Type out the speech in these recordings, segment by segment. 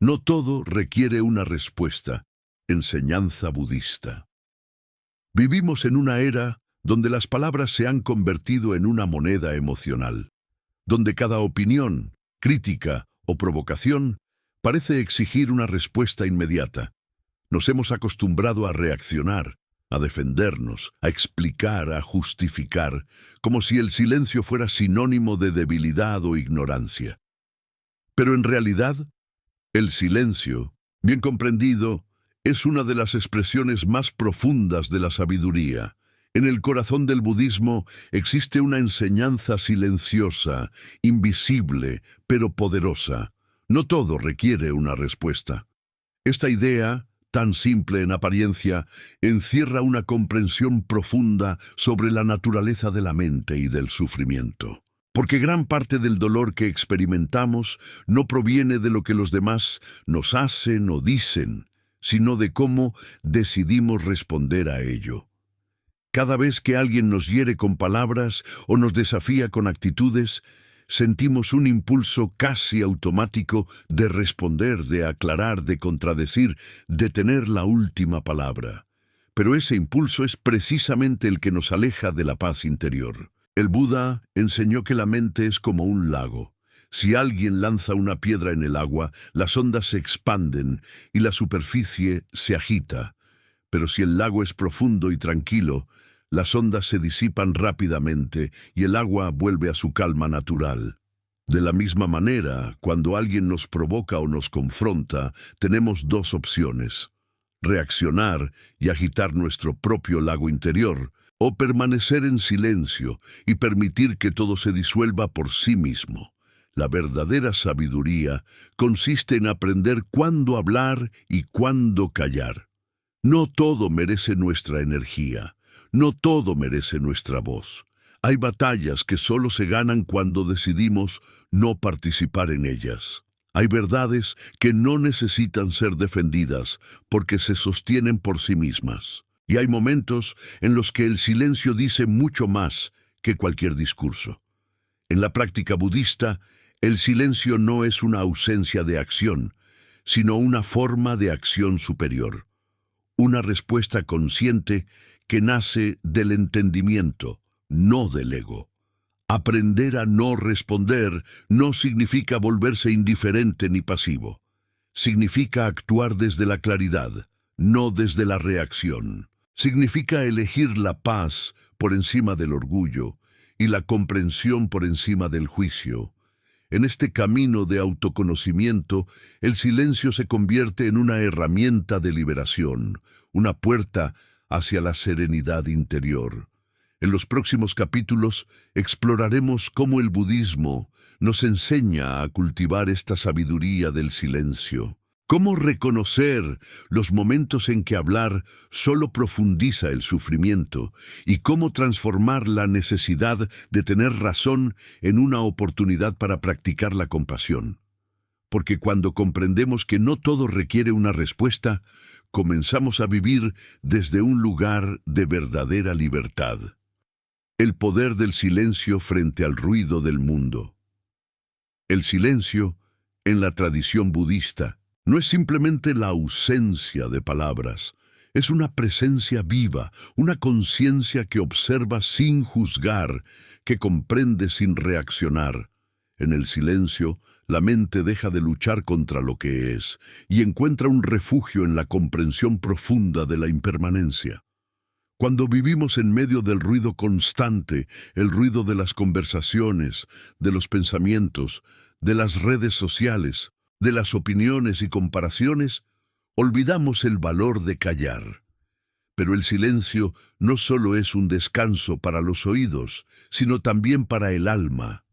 No todo requiere una respuesta. Enseñanza budista. Vivimos en una era donde las palabras se han convertido en una moneda emocional, donde cada opinión, crítica o provocación parece exigir una respuesta inmediata. Nos hemos acostumbrado a reaccionar, a defendernos, a explicar, a justificar, como si el silencio fuera sinónimo de debilidad o ignorancia. Pero en realidad, el silencio, bien comprendido, es una de las expresiones más profundas de la sabiduría. En el corazón del budismo existe una enseñanza silenciosa, invisible, pero poderosa. No todo requiere una respuesta. Esta idea, tan simple en apariencia, encierra una comprensión profunda sobre la naturaleza de la mente y del sufrimiento. Porque gran parte del dolor que experimentamos no proviene de lo que los demás nos hacen o dicen, sino de cómo decidimos responder a ello. Cada vez que alguien nos hiere con palabras o nos desafía con actitudes, sentimos un impulso casi automático de responder, de aclarar, de contradecir, de tener la última palabra. Pero ese impulso es precisamente el que nos aleja de la paz interior. El Buda enseñó que la mente es como un lago. Si alguien lanza una piedra en el agua, las ondas se expanden y la superficie se agita. Pero si el lago es profundo y tranquilo, las ondas se disipan rápidamente y el agua vuelve a su calma natural. De la misma manera, cuando alguien nos provoca o nos confronta, tenemos dos opciones: reaccionar y agitar nuestro propio lago interior, o permanecer en silencio y permitir que todo se disuelva por sí mismo. La verdadera sabiduría consiste en aprender cuándo hablar y cuándo callar. No todo merece nuestra energía, no todo merece nuestra voz. Hay batallas que solo se ganan cuando decidimos no participar en ellas. Hay verdades que no necesitan ser defendidas porque se sostienen por sí mismas. Y hay momentos en los que el silencio dice mucho más que cualquier discurso. En la práctica budista, el silencio no es una ausencia de acción, sino una forma de acción superior. Una respuesta consciente que nace del entendimiento, no del ego. Aprender a no responder no significa volverse indiferente ni pasivo. Significa actuar desde la claridad, no desde la reacción. Significa elegir la paz por encima del orgullo y la comprensión por encima del juicio. En este camino de autoconocimiento, el silencio se convierte en una herramienta de liberación, una puerta hacia la serenidad interior. En los próximos capítulos exploraremos cómo el budismo nos enseña a cultivar esta sabiduría del silencio. Cómo reconocer los momentos en que hablar solo profundiza el sufrimiento y cómo transformar la necesidad de tener razón en una oportunidad para practicar la compasión. Porque cuando comprendemos que no todo requiere una respuesta, comenzamos a vivir desde un lugar de verdadera libertad. El poder del silencio frente al ruido del mundo. El silencio, en la tradición budista, no es simplemente la ausencia de palabras, es una presencia viva, una conciencia que observa sin juzgar, que comprende sin reaccionar. En el silencio, la mente deja de luchar contra lo que es y encuentra un refugio en la comprensión profunda de la impermanencia. Cuando vivimos en medio del ruido constante, el ruido de las conversaciones, de los pensamientos, de las redes sociales, de las opiniones y comparaciones, olvidamos el valor de callar. Pero el silencio no solo es un descanso para los oídos, sino también para el alma.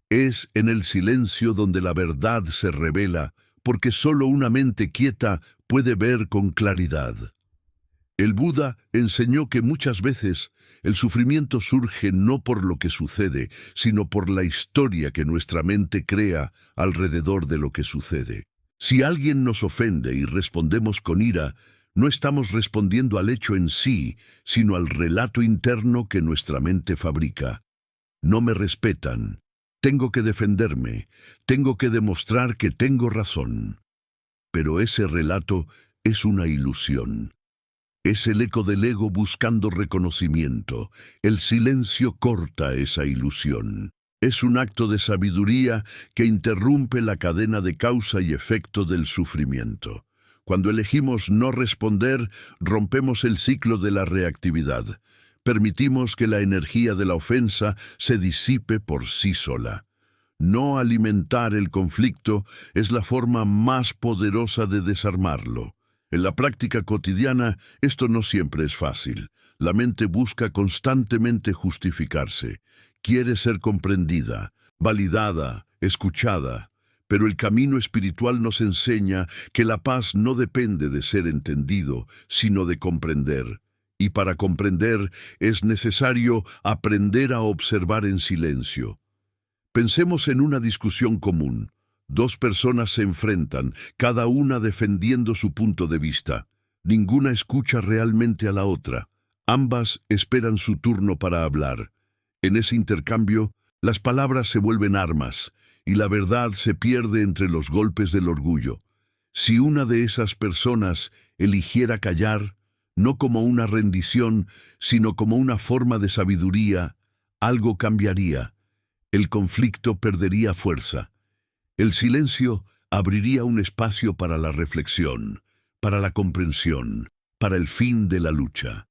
Es en el silencio donde la verdad se revela, porque solo una mente quieta puede ver con claridad. El Buda enseñó que muchas veces el sufrimiento surge no por lo que sucede, sino por la historia que nuestra mente crea alrededor de lo que sucede. Si alguien nos ofende y respondemos con ira, no estamos respondiendo al hecho en sí, sino al relato interno que nuestra mente fabrica. No me respetan. Tengo que defenderme. Tengo que demostrar que tengo razón. Pero ese relato es una ilusión. Es el eco del ego buscando reconocimiento. El silencio corta esa ilusión. Es un acto de sabiduría que interrumpe la cadena de causa y efecto del sufrimiento. Cuando elegimos no responder, rompemos el ciclo de la reactividad. Permitimos que la energía de la ofensa se disipe por sí sola. No alimentar el conflicto es la forma más poderosa de desarmarlo. En la práctica cotidiana, esto no siempre es fácil. La mente busca constantemente justificarse. Quiere ser comprendida, validada, escuchada. Pero el camino espiritual nos enseña que la paz no depende de ser entendido, sino de comprender. Y para comprender es necesario aprender a observar en silencio. Pensemos en una discusión común. Dos personas se enfrentan, cada una defendiendo su punto de vista. Ninguna escucha realmente a la otra. Ambas esperan su turno para hablar. En ese intercambio, las palabras se vuelven armas, y la verdad se pierde entre los golpes del orgullo. Si una de esas personas eligiera callar, no como una rendición, sino como una forma de sabiduría, algo cambiaría. El conflicto perdería fuerza. El silencio abriría un espacio para la reflexión, para la comprensión, para el fin de la lucha.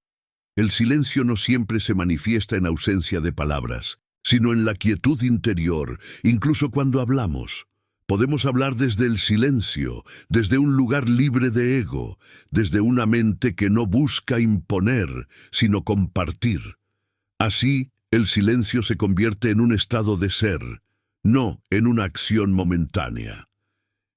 El silencio no siempre se manifiesta en ausencia de palabras, sino en la quietud interior, incluso cuando hablamos. Podemos hablar desde el silencio, desde un lugar libre de ego, desde una mente que no busca imponer, sino compartir. Así, el silencio se convierte en un estado de ser, no en una acción momentánea.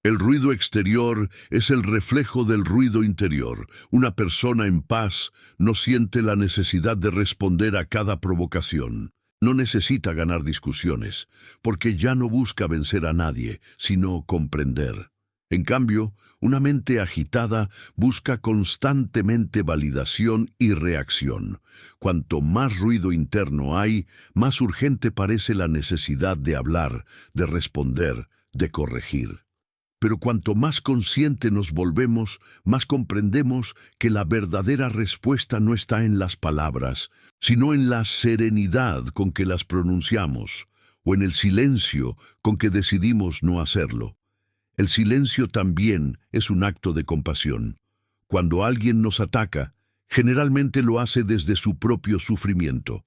El ruido exterior es el reflejo del ruido interior. Una persona en paz no siente la necesidad de responder a cada provocación. No necesita ganar discusiones, porque ya no busca vencer a nadie, sino comprender. En cambio, una mente agitada busca constantemente validación y reacción. Cuanto más ruido interno hay, más urgente parece la necesidad de hablar, de responder, de corregir. Pero cuanto más consciente nos volvemos, más comprendemos que la verdadera respuesta no está en las palabras, sino en la serenidad con que las pronunciamos, o en el silencio con que decidimos no hacerlo. El silencio también es un acto de compasión. Cuando alguien nos ataca, generalmente lo hace desde su propio sufrimiento.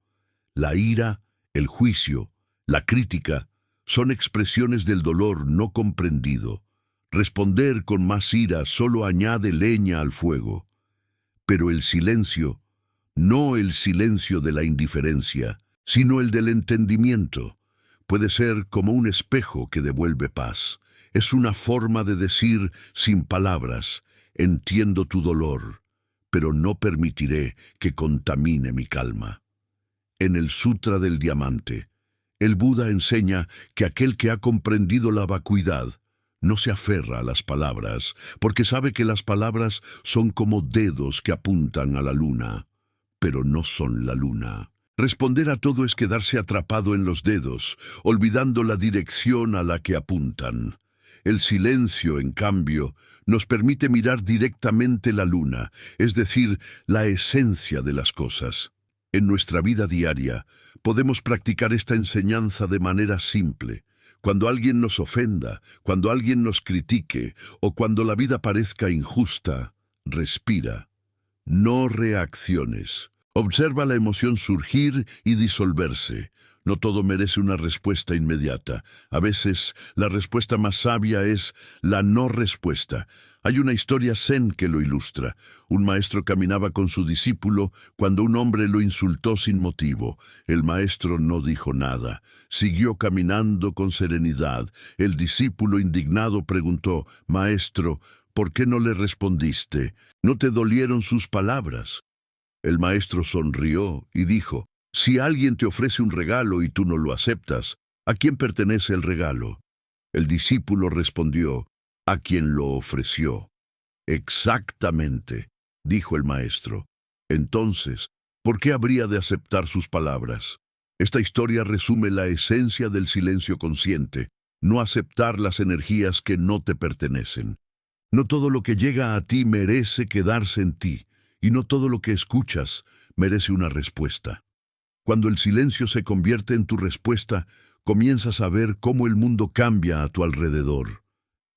La ira, el juicio, la crítica, son expresiones del dolor no comprendido. Responder con más ira solo añade leña al fuego. Pero el silencio, no el silencio de la indiferencia, sino el del entendimiento, puede ser como un espejo que devuelve paz. Es una forma de decir sin palabras, entiendo tu dolor, pero no permitiré que contamine mi calma. En el Sutra del Diamante, el Buda enseña que aquel que ha comprendido la vacuidad no se aferra a las palabras, porque sabe que las palabras son como dedos que apuntan a la luna, pero no son la luna. Responder a todo es quedarse atrapado en los dedos, olvidando la dirección a la que apuntan. El silencio, en cambio, nos permite mirar directamente la luna, es decir, la esencia de las cosas. En nuestra vida diaria, podemos practicar esta enseñanza de manera simple. Cuando alguien nos ofenda, cuando alguien nos critique, o cuando la vida parezca injusta, respira. No reacciones. Observa la emoción surgir y disolverse. No todo merece una respuesta inmediata. A veces, la respuesta más sabia es la no respuesta. Hay una historia zen que lo ilustra. Un maestro caminaba con su discípulo cuando un hombre lo insultó sin motivo. El maestro no dijo nada. Siguió caminando con serenidad. El discípulo indignado preguntó: «Maestro, ¿por qué no le respondiste? ¿No te dolieron sus palabras?». El maestro sonrió y dijo: «Si alguien te ofrece un regalo y tú no lo aceptas, ¿a quién pertenece el regalo?». El discípulo respondió: «A quien lo ofreció». «Exactamente», dijo el maestro. «Entonces, ¿por qué habría de aceptar sus palabras?». Esta historia resume la esencia del silencio consciente, no aceptar las energías que no te pertenecen. No todo lo que llega a ti merece quedarse en ti, y no todo lo que escuchas merece una respuesta. Cuando el silencio se convierte en tu respuesta, comienzas a ver cómo el mundo cambia a tu alrededor.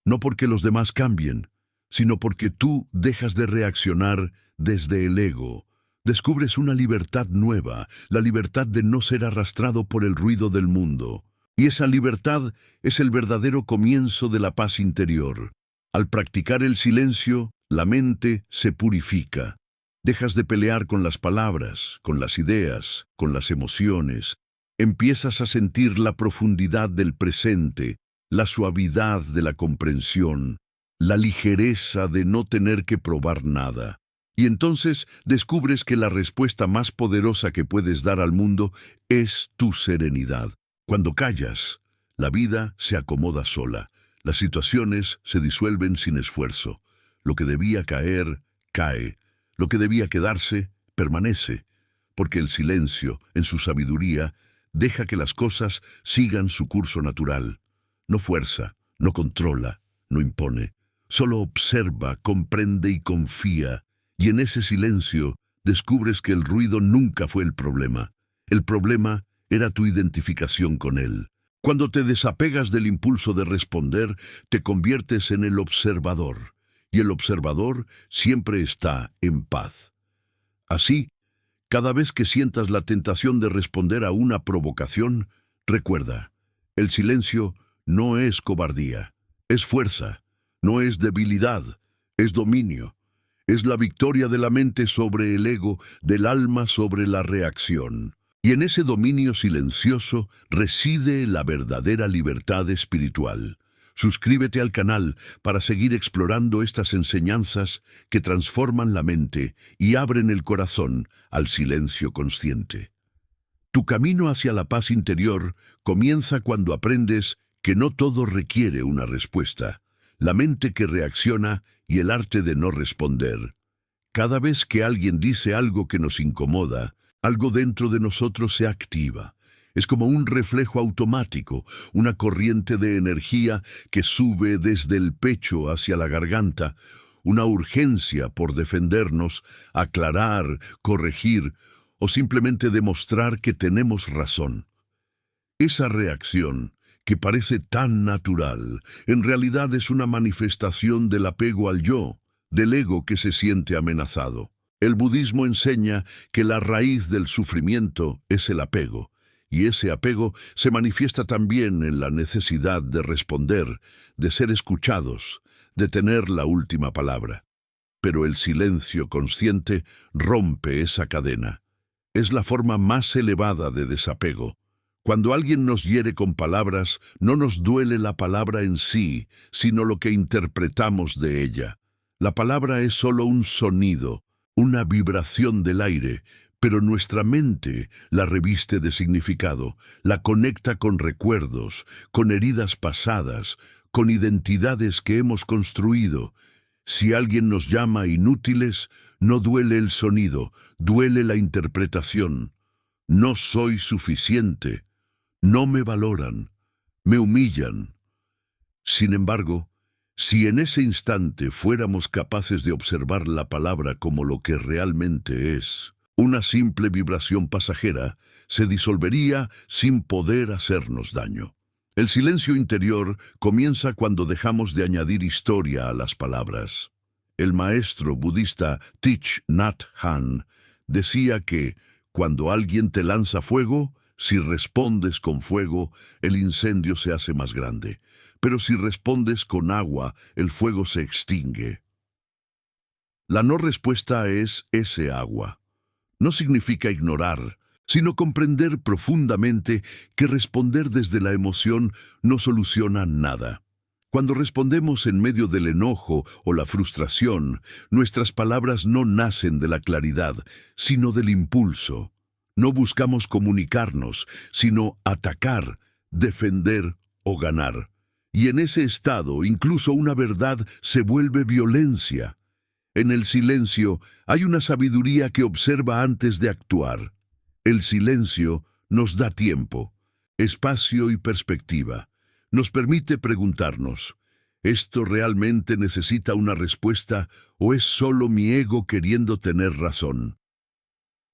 No porque los demás cambien, sino porque tú dejas de reaccionar desde el ego. Descubres una libertad nueva, la libertad de no ser arrastrado por el ruido del mundo. Y esa libertad es el verdadero comienzo de la paz interior. Al practicar el silencio, la mente se purifica. Dejas de pelear con las palabras, con las ideas, con las emociones. Empiezas a sentir la profundidad del presente, la suavidad de la comprensión, la ligereza de no tener que probar nada. Y entonces descubres que la respuesta más poderosa que puedes dar al mundo es tu serenidad. Cuando callas, la vida se acomoda sola. Las situaciones se disuelven sin esfuerzo. Lo que debía caer, cae. Lo que debía quedarse, permanece. Porque el silencio, en su sabiduría, deja que las cosas sigan su curso natural. No fuerza, no controla, no impone. Solo observa, comprende y confía. Y en ese silencio descubres que el ruido nunca fue el problema. El problema era tu identificación con él. Cuando te desapegas del impulso de responder, te conviertes en el observador. Y el observador siempre está en paz. Así, cada vez que sientas la tentación de responder a una provocación, recuerda, el silencio no es cobardía, es fuerza, no es debilidad, es dominio. Es la victoria de la mente sobre el ego, del alma sobre la reacción. Y en ese dominio silencioso reside la verdadera libertad espiritual. Suscríbete al canal para seguir explorando estas enseñanzas que transforman la mente y abren el corazón al silencio consciente. Tu camino hacia la paz interior comienza cuando aprendes que no todo requiere una respuesta. La mente que reacciona y el arte de no responder. Cada vez que alguien dice algo que nos incomoda, algo dentro de nosotros se activa. Es como un reflejo automático, una corriente de energía que sube desde el pecho hacia la garganta, una urgencia por defendernos, aclarar, corregir o simplemente demostrar que tenemos razón. Esa reacción, que parece tan natural, en realidad es una manifestación del apego al yo, del ego que se siente amenazado. El budismo enseña que la raíz del sufrimiento es el apego, y ese apego se manifiesta también en la necesidad de responder, de ser escuchados, de tener la última palabra. Pero el silencio consciente rompe esa cadena. Es la forma más elevada de desapego. Cuando alguien nos hiere con palabras, no nos duele la palabra en sí, sino lo que interpretamos de ella. La palabra es solo un sonido, una vibración del aire, pero nuestra mente la reviste de significado, la conecta con recuerdos, con heridas pasadas, con identidades que hemos construido. Si alguien nos llama inútiles, no duele el sonido, duele la interpretación. No soy suficiente. No me valoran, me humillan. Sin embargo, si en ese instante fuéramos capaces de observar la palabra como lo que realmente es, una simple vibración pasajera, se disolvería sin poder hacernos daño. El silencio interior comienza cuando dejamos de añadir historia a las palabras. El maestro budista Thich Nhat Hanh decía que, cuando alguien te lanza fuego, si respondes con fuego, el incendio se hace más grande. Pero si respondes con agua, el fuego se extingue. La no respuesta es ese agua. No significa ignorar, sino comprender profundamente que responder desde la emoción no soluciona nada. Cuando respondemos en medio del enojo o la frustración, nuestras palabras no nacen de la claridad, sino del impulso. No buscamos comunicarnos, sino atacar, defender o ganar. Y en ese estado, incluso una verdad se vuelve violencia. En el silencio hay una sabiduría que observa antes de actuar. El silencio nos da tiempo, espacio y perspectiva. Nos permite preguntarnos, ¿Esto realmente necesita una respuesta o es solo mi ego queriendo tener razón?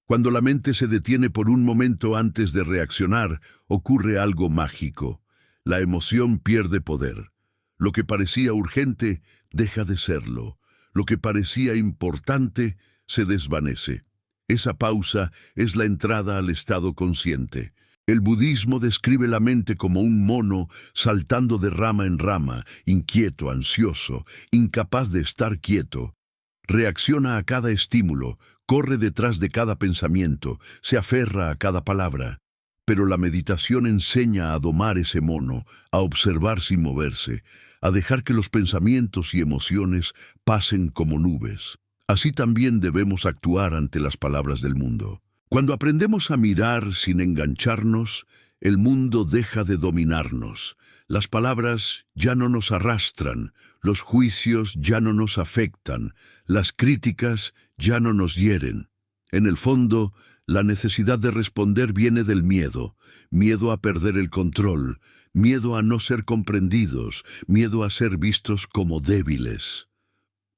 Cuando la mente se detiene por un momento antes de reaccionar, ocurre algo mágico. La emoción pierde poder. Lo que parecía urgente deja de serlo. Lo que parecía importante se desvanece. Esa pausa es la entrada al estado consciente. El budismo describe la mente como un mono saltando de rama en rama, inquieto, ansioso, incapaz de estar quieto. Reacciona a cada estímulo, corre detrás de cada pensamiento, se aferra a cada palabra. Pero la meditación enseña a domar ese mono, a observar sin moverse, a dejar que los pensamientos y emociones pasen como nubes. Así también debemos actuar ante las palabras del mundo. Cuando aprendemos a mirar sin engancharnos, el mundo deja de dominarnos. Las palabras ya no nos arrastran, los juicios ya no nos afectan, las críticas ya no nos hieren. En el fondo, la necesidad de responder viene del miedo, miedo a perder el control, miedo a no ser comprendidos, miedo a ser vistos como débiles.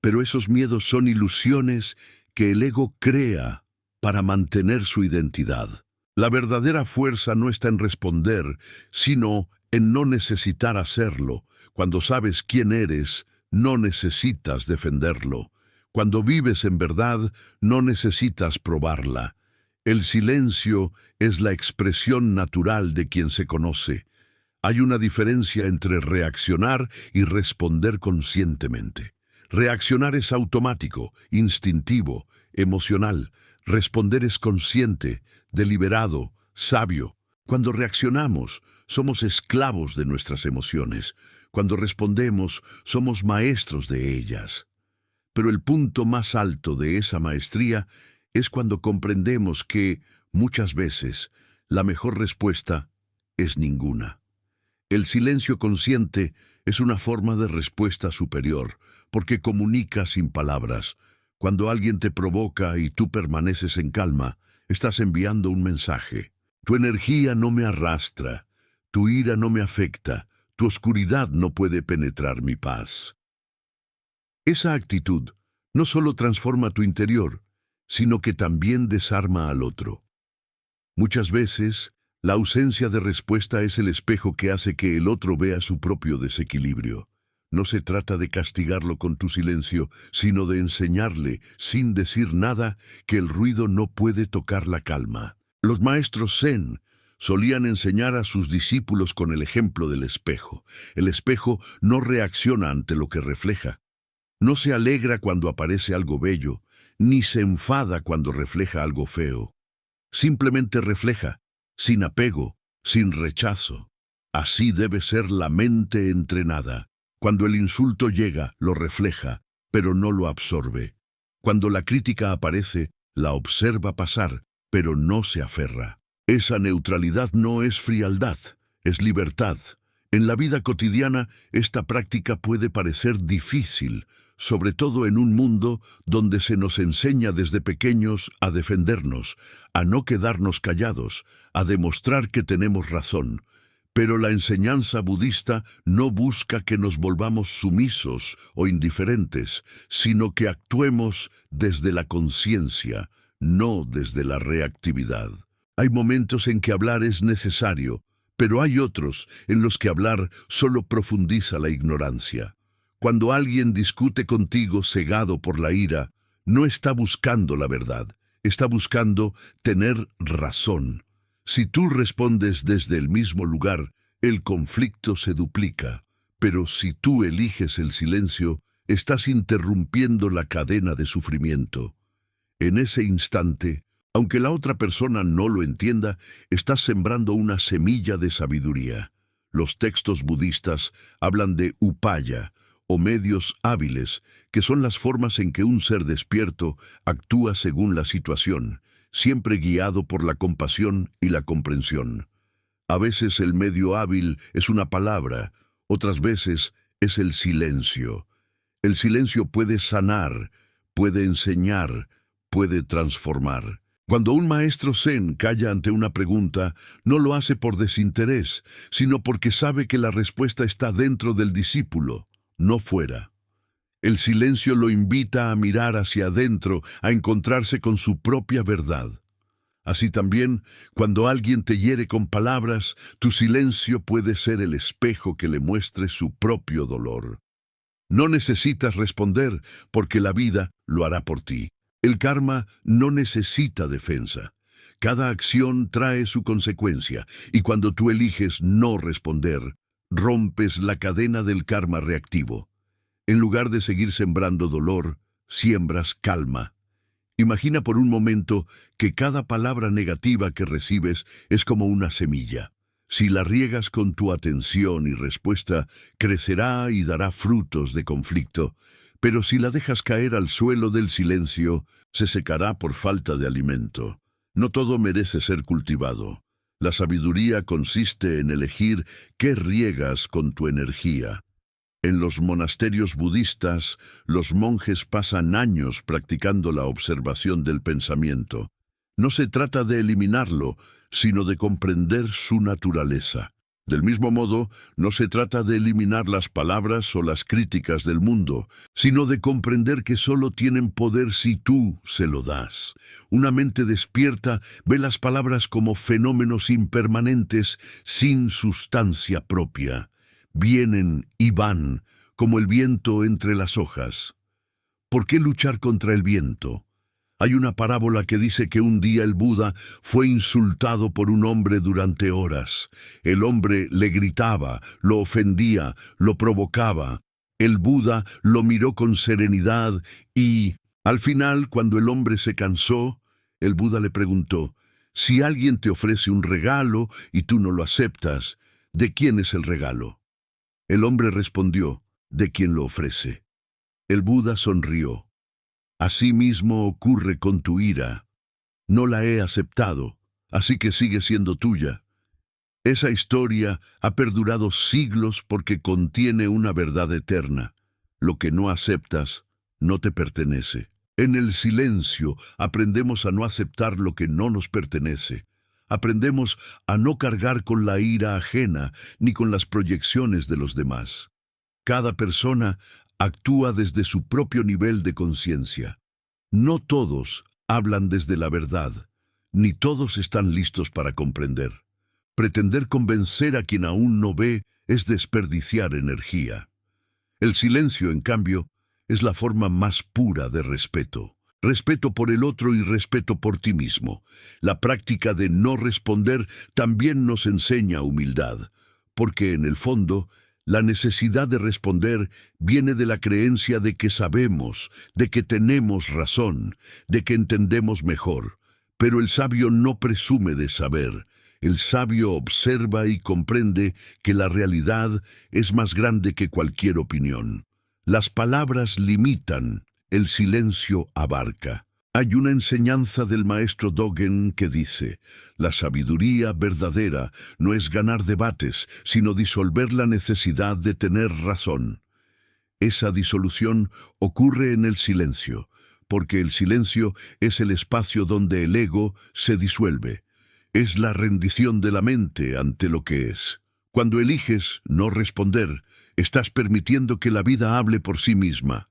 Pero esos miedos son ilusiones que el ego crea para mantener su identidad. La verdadera fuerza no está en responder, sino en no necesitar hacerlo. Cuando sabes quién eres, no necesitas defenderlo. Cuando vives en verdad, no necesitas probarla. El silencio es la expresión natural de quien se conoce. Hay una diferencia entre reaccionar y responder conscientemente. Reaccionar es automático, instintivo, emocional. Responder es consciente, deliberado, sabio. Cuando reaccionamos, somos esclavos de nuestras emociones. Cuando respondemos, somos maestros de ellas. Pero el punto más alto de esa maestría es cuando comprendemos que, muchas veces, la mejor respuesta es ninguna. El silencio consciente es una forma de respuesta superior, porque comunica sin palabras. Cuando alguien te provoca y tú permaneces en calma, estás enviando un mensaje. Tu energía no me arrastra, tu ira no me afecta, tu oscuridad no puede penetrar mi paz. Esa actitud no solo transforma tu interior, sino que también desarma al otro. Muchas veces, la ausencia de respuesta es el espejo que hace que el otro vea su propio desequilibrio. No se trata de castigarlo con tu silencio, sino de enseñarle, sin decir nada, que el ruido no puede tocar la calma. Los maestros Zen solían enseñar a sus discípulos con el ejemplo del espejo. El espejo no reacciona ante lo que refleja. No se alegra cuando aparece algo bello, ni se enfada cuando refleja algo feo. Simplemente refleja, sin apego, sin rechazo. Así debe ser la mente entrenada. Cuando el insulto llega, lo refleja, pero no lo absorbe. Cuando la crítica aparece, la observa pasar, pero no se aferra. Esa neutralidad no es frialdad, es libertad. En la vida cotidiana, esta práctica puede parecer difícil, sobre todo en un mundo donde se nos enseña desde pequeños a defendernos, a no quedarnos callados, a demostrar que tenemos razón. Pero la enseñanza budista no busca que nos volvamos sumisos o indiferentes, sino que actuemos desde la conciencia, no desde la reactividad. Hay momentos en que hablar es necesario, pero hay otros en los que hablar solo profundiza la ignorancia. Cuando alguien discute contigo cegado por la ira, no está buscando la verdad, está buscando tener razón. Si tú respondes desde el mismo lugar, el conflicto se duplica. Pero si tú eliges el silencio, estás interrumpiendo la cadena de sufrimiento. En ese instante, aunque la otra persona no lo entienda, estás sembrando una semilla de sabiduría. Los textos budistas hablan de upaya, o medios hábiles, que son las formas en que un ser despierto actúa según la situación, siempre guiado por la compasión y la comprensión. A veces el medio hábil es una palabra, otras veces es el silencio. El silencio puede sanar, puede enseñar, puede transformar. Cuando un maestro Zen calla ante una pregunta, no lo hace por desinterés, sino porque sabe que la respuesta está dentro del discípulo. no fuera. El silencio lo invita a mirar hacia adentro, a encontrarse con su propia verdad. Así también, cuando alguien te hiere con palabras, tu silencio puede ser el espejo que le muestre su propio dolor. No necesitas responder, porque la vida lo hará por ti. El karma no necesita defensa. Cada acción trae su consecuencia, y cuando tú eliges no responder, rompes la cadena del karma reactivo. En lugar de seguir sembrando dolor, siembras calma. Imagina por un momento que cada palabra negativa que recibes es como una semilla. Si la riegas con tu atención y respuesta, crecerá y dará frutos de conflicto. Pero si la dejas caer al suelo del silencio, se secará por falta de alimento. No todo merece ser cultivado. La sabiduría consiste en elegir qué riegas con tu energía. En los monasterios budistas, los monjes pasan años practicando la observación del pensamiento. No se trata de eliminarlo, sino de comprender su naturaleza. Del mismo modo, no se trata de eliminar las palabras o las críticas del mundo, sino de comprender que solo tienen poder si tú se lo das. Una mente despierta ve las palabras como fenómenos impermanentes sin sustancia propia. Vienen y van, como el viento entre las hojas. ¿Por qué luchar contra el viento? Hay una parábola que dice que un día el Buda fue insultado por un hombre durante horas. El hombre le gritaba, lo ofendía, lo provocaba. El Buda lo miró con serenidad y, al final, cuando el hombre se cansó, el Buda le preguntó, si alguien te ofrece un regalo y tú no lo aceptas, ¿de quién es el regalo? El hombre respondió, de quien lo ofrece. El Buda sonrió. Así mismo ocurre con tu ira. No la he aceptado, así que sigue siendo tuya. Esa historia ha perdurado siglos porque contiene una verdad eterna. Lo que no aceptas no te pertenece. En el silencio aprendemos a no aceptar lo que no nos pertenece. Aprendemos a no cargar con la ira ajena ni con las proyecciones de los demás. Cada persona actúa desde su propio nivel de conciencia. No todos hablan desde la verdad, ni todos están listos para comprender. Pretender convencer a quien aún no ve es desperdiciar energía. El silencio, en cambio, es la forma más pura de respeto. Respeto por el otro y respeto por ti mismo. La práctica de no responder también nos enseña humildad, porque en el fondo, la necesidad de responder viene de la creencia de que sabemos, de que tenemos razón, de que entendemos mejor. Pero el sabio no presume de saber. El sabio observa y comprende que la realidad es más grande que cualquier opinión. Las palabras limitan, el silencio abarca. Hay una enseñanza del maestro Dogen que dice, la sabiduría verdadera no es ganar debates, sino disolver la necesidad de tener razón. Esa disolución ocurre en el silencio, porque el silencio es el espacio donde el ego se disuelve. Es la rendición de la mente ante lo que es. Cuando eliges no responder, estás permitiendo que la vida hable por sí misma.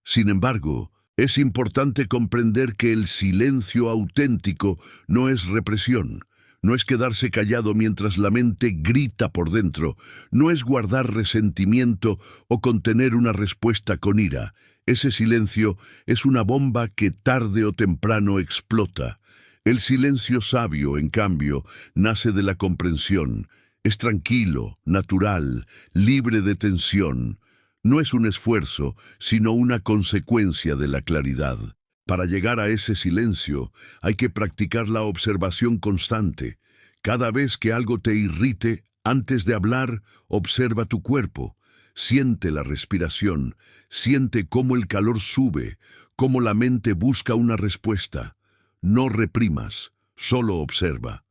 Sin embargo, es importante comprender que el silencio auténtico no es represión, no es quedarse callado mientras la mente grita por dentro, no es guardar resentimiento o contener una respuesta con ira. Ese silencio es una bomba que tarde o temprano explota. El silencio sabio, en cambio, nace de la comprensión. Es tranquilo, natural, libre de tensión. No es un esfuerzo, sino una consecuencia de la claridad. Para llegar a ese silencio, hay que practicar la observación constante. Cada vez que algo te irrite, antes de hablar, observa tu cuerpo. Siente la respiración, siente cómo el calor sube, cómo la mente busca una respuesta. No reprimas, solo observa.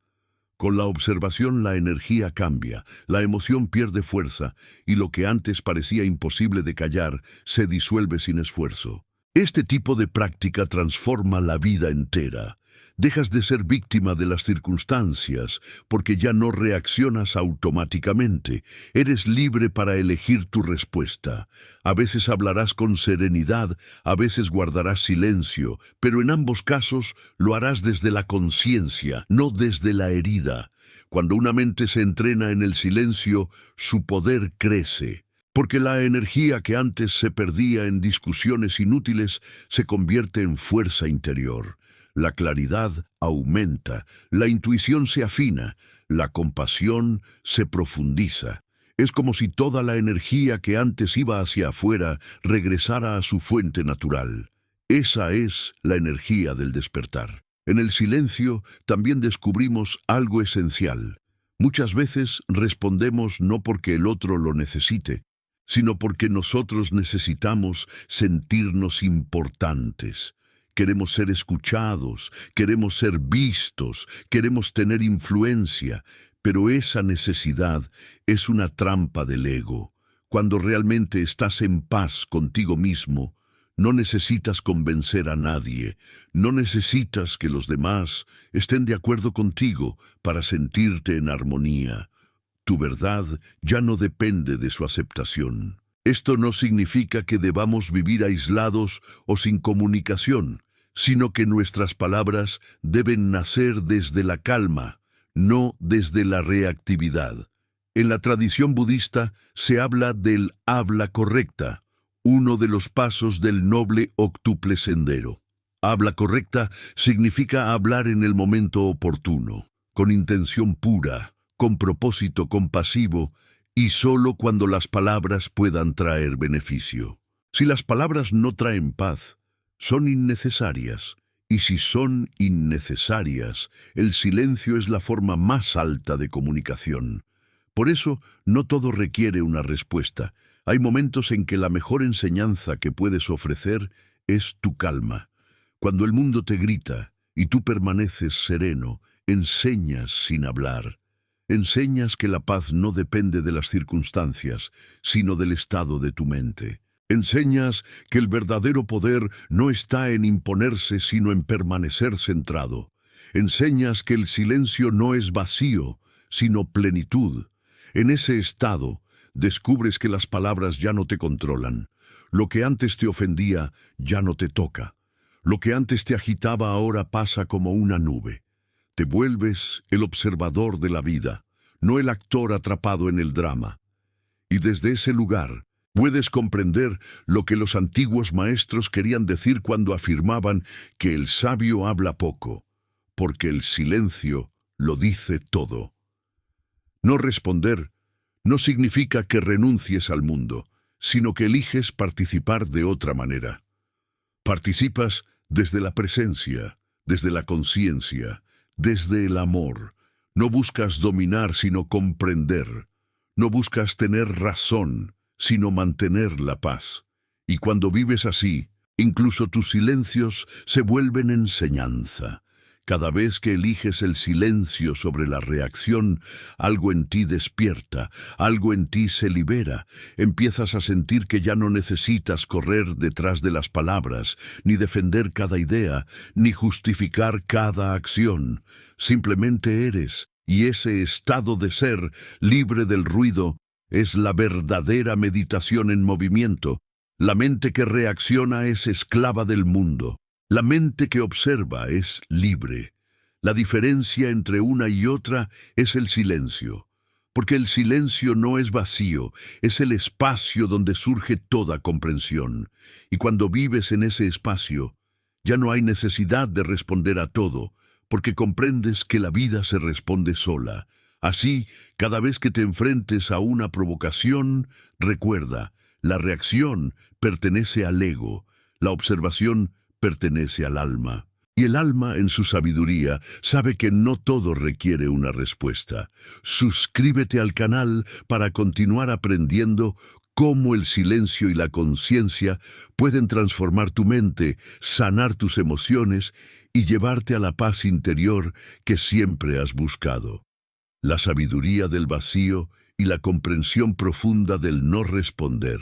Con la observación la energía cambia, la emoción pierde fuerza y lo que antes parecía imposible de callar se disuelve sin esfuerzo. Este tipo de práctica transforma la vida entera. Dejas de ser víctima de las circunstancias porque ya no reaccionas automáticamente. Eres libre para elegir tu respuesta. A veces hablarás con serenidad, a veces guardarás silencio, pero en ambos casos lo harás desde la conciencia, no desde la herida. Cuando una mente se entrena en el silencio, su poder crece. Porque la energía que antes se perdía en discusiones inútiles se convierte en fuerza interior. La claridad aumenta, la intuición se afina, la compasión se profundiza. Es como si toda la energía que antes iba hacia afuera regresara a su fuente natural. Esa es la energía del despertar. En el silencio también descubrimos algo esencial. Muchas veces respondemos no porque el otro lo necesite, sino porque nosotros necesitamos sentirnos importantes. Queremos ser escuchados, queremos ser vistos, queremos tener influencia, pero esa necesidad es una trampa del ego. Cuando realmente estás en paz contigo mismo, no necesitas convencer a nadie, no necesitas que los demás estén de acuerdo contigo para sentirte en armonía. Tu verdad ya no depende de su aceptación. Esto no significa que debamos vivir aislados o sin comunicación, sino que nuestras palabras deben nacer desde la calma, no desde la reactividad. En la tradición budista se habla del habla correcta, uno de los pasos del noble octuple sendero. Habla correcta significa hablar en el momento oportuno, con intención pura, con propósito compasivo y solo cuando las palabras puedan traer beneficio. Si las palabras no traen paz, son innecesarias, y si son innecesarias, el silencio es la forma más alta de comunicación. Por eso, no todo requiere una respuesta. Hay momentos en que la mejor enseñanza que puedes ofrecer es tu calma. Cuando el mundo te grita y tú permaneces sereno, enseñas sin hablar. Enseñas que la paz no depende de las circunstancias, sino del estado de tu mente. Enseñas que el verdadero poder no está en imponerse, sino en permanecer centrado. Enseñas que el silencio no es vacío, sino plenitud. En ese estado, descubres que las palabras ya no te controlan. Lo que antes te ofendía ya no te toca. Lo que antes te agitaba ahora pasa como una nube. Te vuelves el observador de la vida, no el actor atrapado en el drama. Y desde ese lugar puedes comprender lo que los antiguos maestros querían decir cuando afirmaban que el sabio habla poco, porque el silencio lo dice todo. No responder no significa que renuncies al mundo, sino que eliges participar de otra manera. Participas desde la presencia, desde la conciencia, desde el amor. No buscas dominar, sino comprender. No buscas tener razón, sino mantener la paz. Y cuando vives así, incluso tus silencios se vuelven enseñanza. Cada vez que eliges el silencio sobre la reacción, algo en ti despierta, algo en ti se libera. Empiezas a sentir que ya no necesitas correr detrás de las palabras, ni defender cada idea, ni justificar cada acción. Simplemente eres, y ese estado de ser, libre del ruido, es la verdadera meditación en movimiento. La mente que reacciona es esclava del mundo. La mente que observa es libre. La diferencia entre una y otra es el silencio, porque el silencio no es vacío, es el espacio donde surge toda comprensión. Y cuando vives en ese espacio, ya no hay necesidad de responder a todo, porque comprendes que la vida se responde sola. Así, cada vez que te enfrentes a una provocación, recuerda, la reacción pertenece al ego, la observación pertenece al alma. Y el alma, en su sabiduría, sabe que no todo requiere una respuesta. Suscríbete al canal para continuar aprendiendo cómo el silencio y la conciencia pueden transformar tu mente, sanar tus emociones y llevarte a la paz interior que siempre has buscado. La sabiduría del vacío y la comprensión profunda del no responder.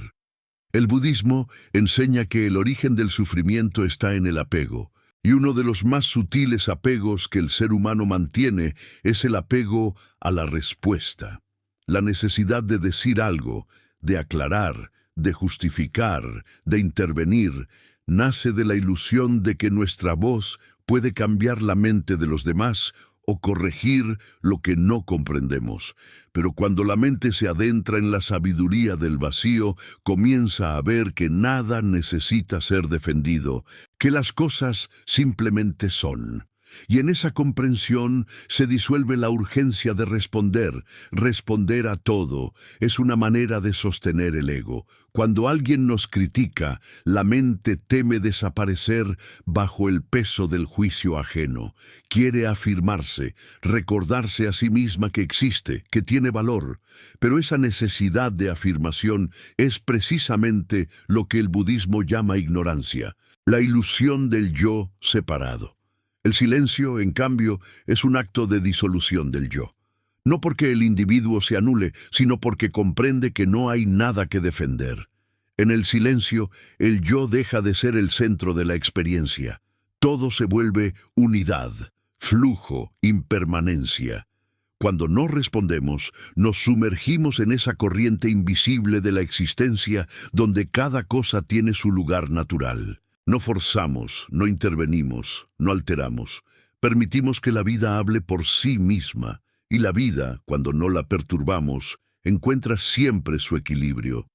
El budismo enseña que el origen del sufrimiento está en el apego, y uno de los más sutiles apegos que el ser humano mantiene es el apego a la respuesta. La necesidad de decir algo, de aclarar, de justificar, de intervenir, nace de la ilusión de que nuestra voz puede cambiar la mente de los demás o corregir lo que no comprendemos. Pero cuando la mente se adentra en la sabiduría del vacío, comienza a ver que nada necesita ser defendido, que las cosas simplemente son. Y en esa comprensión se disuelve la urgencia de responder. Responder a todo es una manera de sostener el ego. Cuando alguien nos critica, la mente teme desaparecer bajo el peso del juicio ajeno. Quiere afirmarse, recordarse a sí misma que existe, que tiene valor. Pero esa necesidad de afirmación es precisamente lo que el budismo llama ignorancia, la ilusión del yo separado. El silencio, en cambio, es un acto de disolución del yo. No porque el individuo se anule, sino porque comprende que no hay nada que defender. En el silencio, el yo deja de ser el centro de la experiencia. Todo se vuelve unidad, flujo, impermanencia. Cuando no respondemos, nos sumergimos en esa corriente invisible de la existencia donde cada cosa tiene su lugar natural. No forzamos, no intervenimos, no alteramos. Permitimos que la vida hable por sí misma, y la vida, cuando no la perturbamos, encuentra siempre su equilibrio.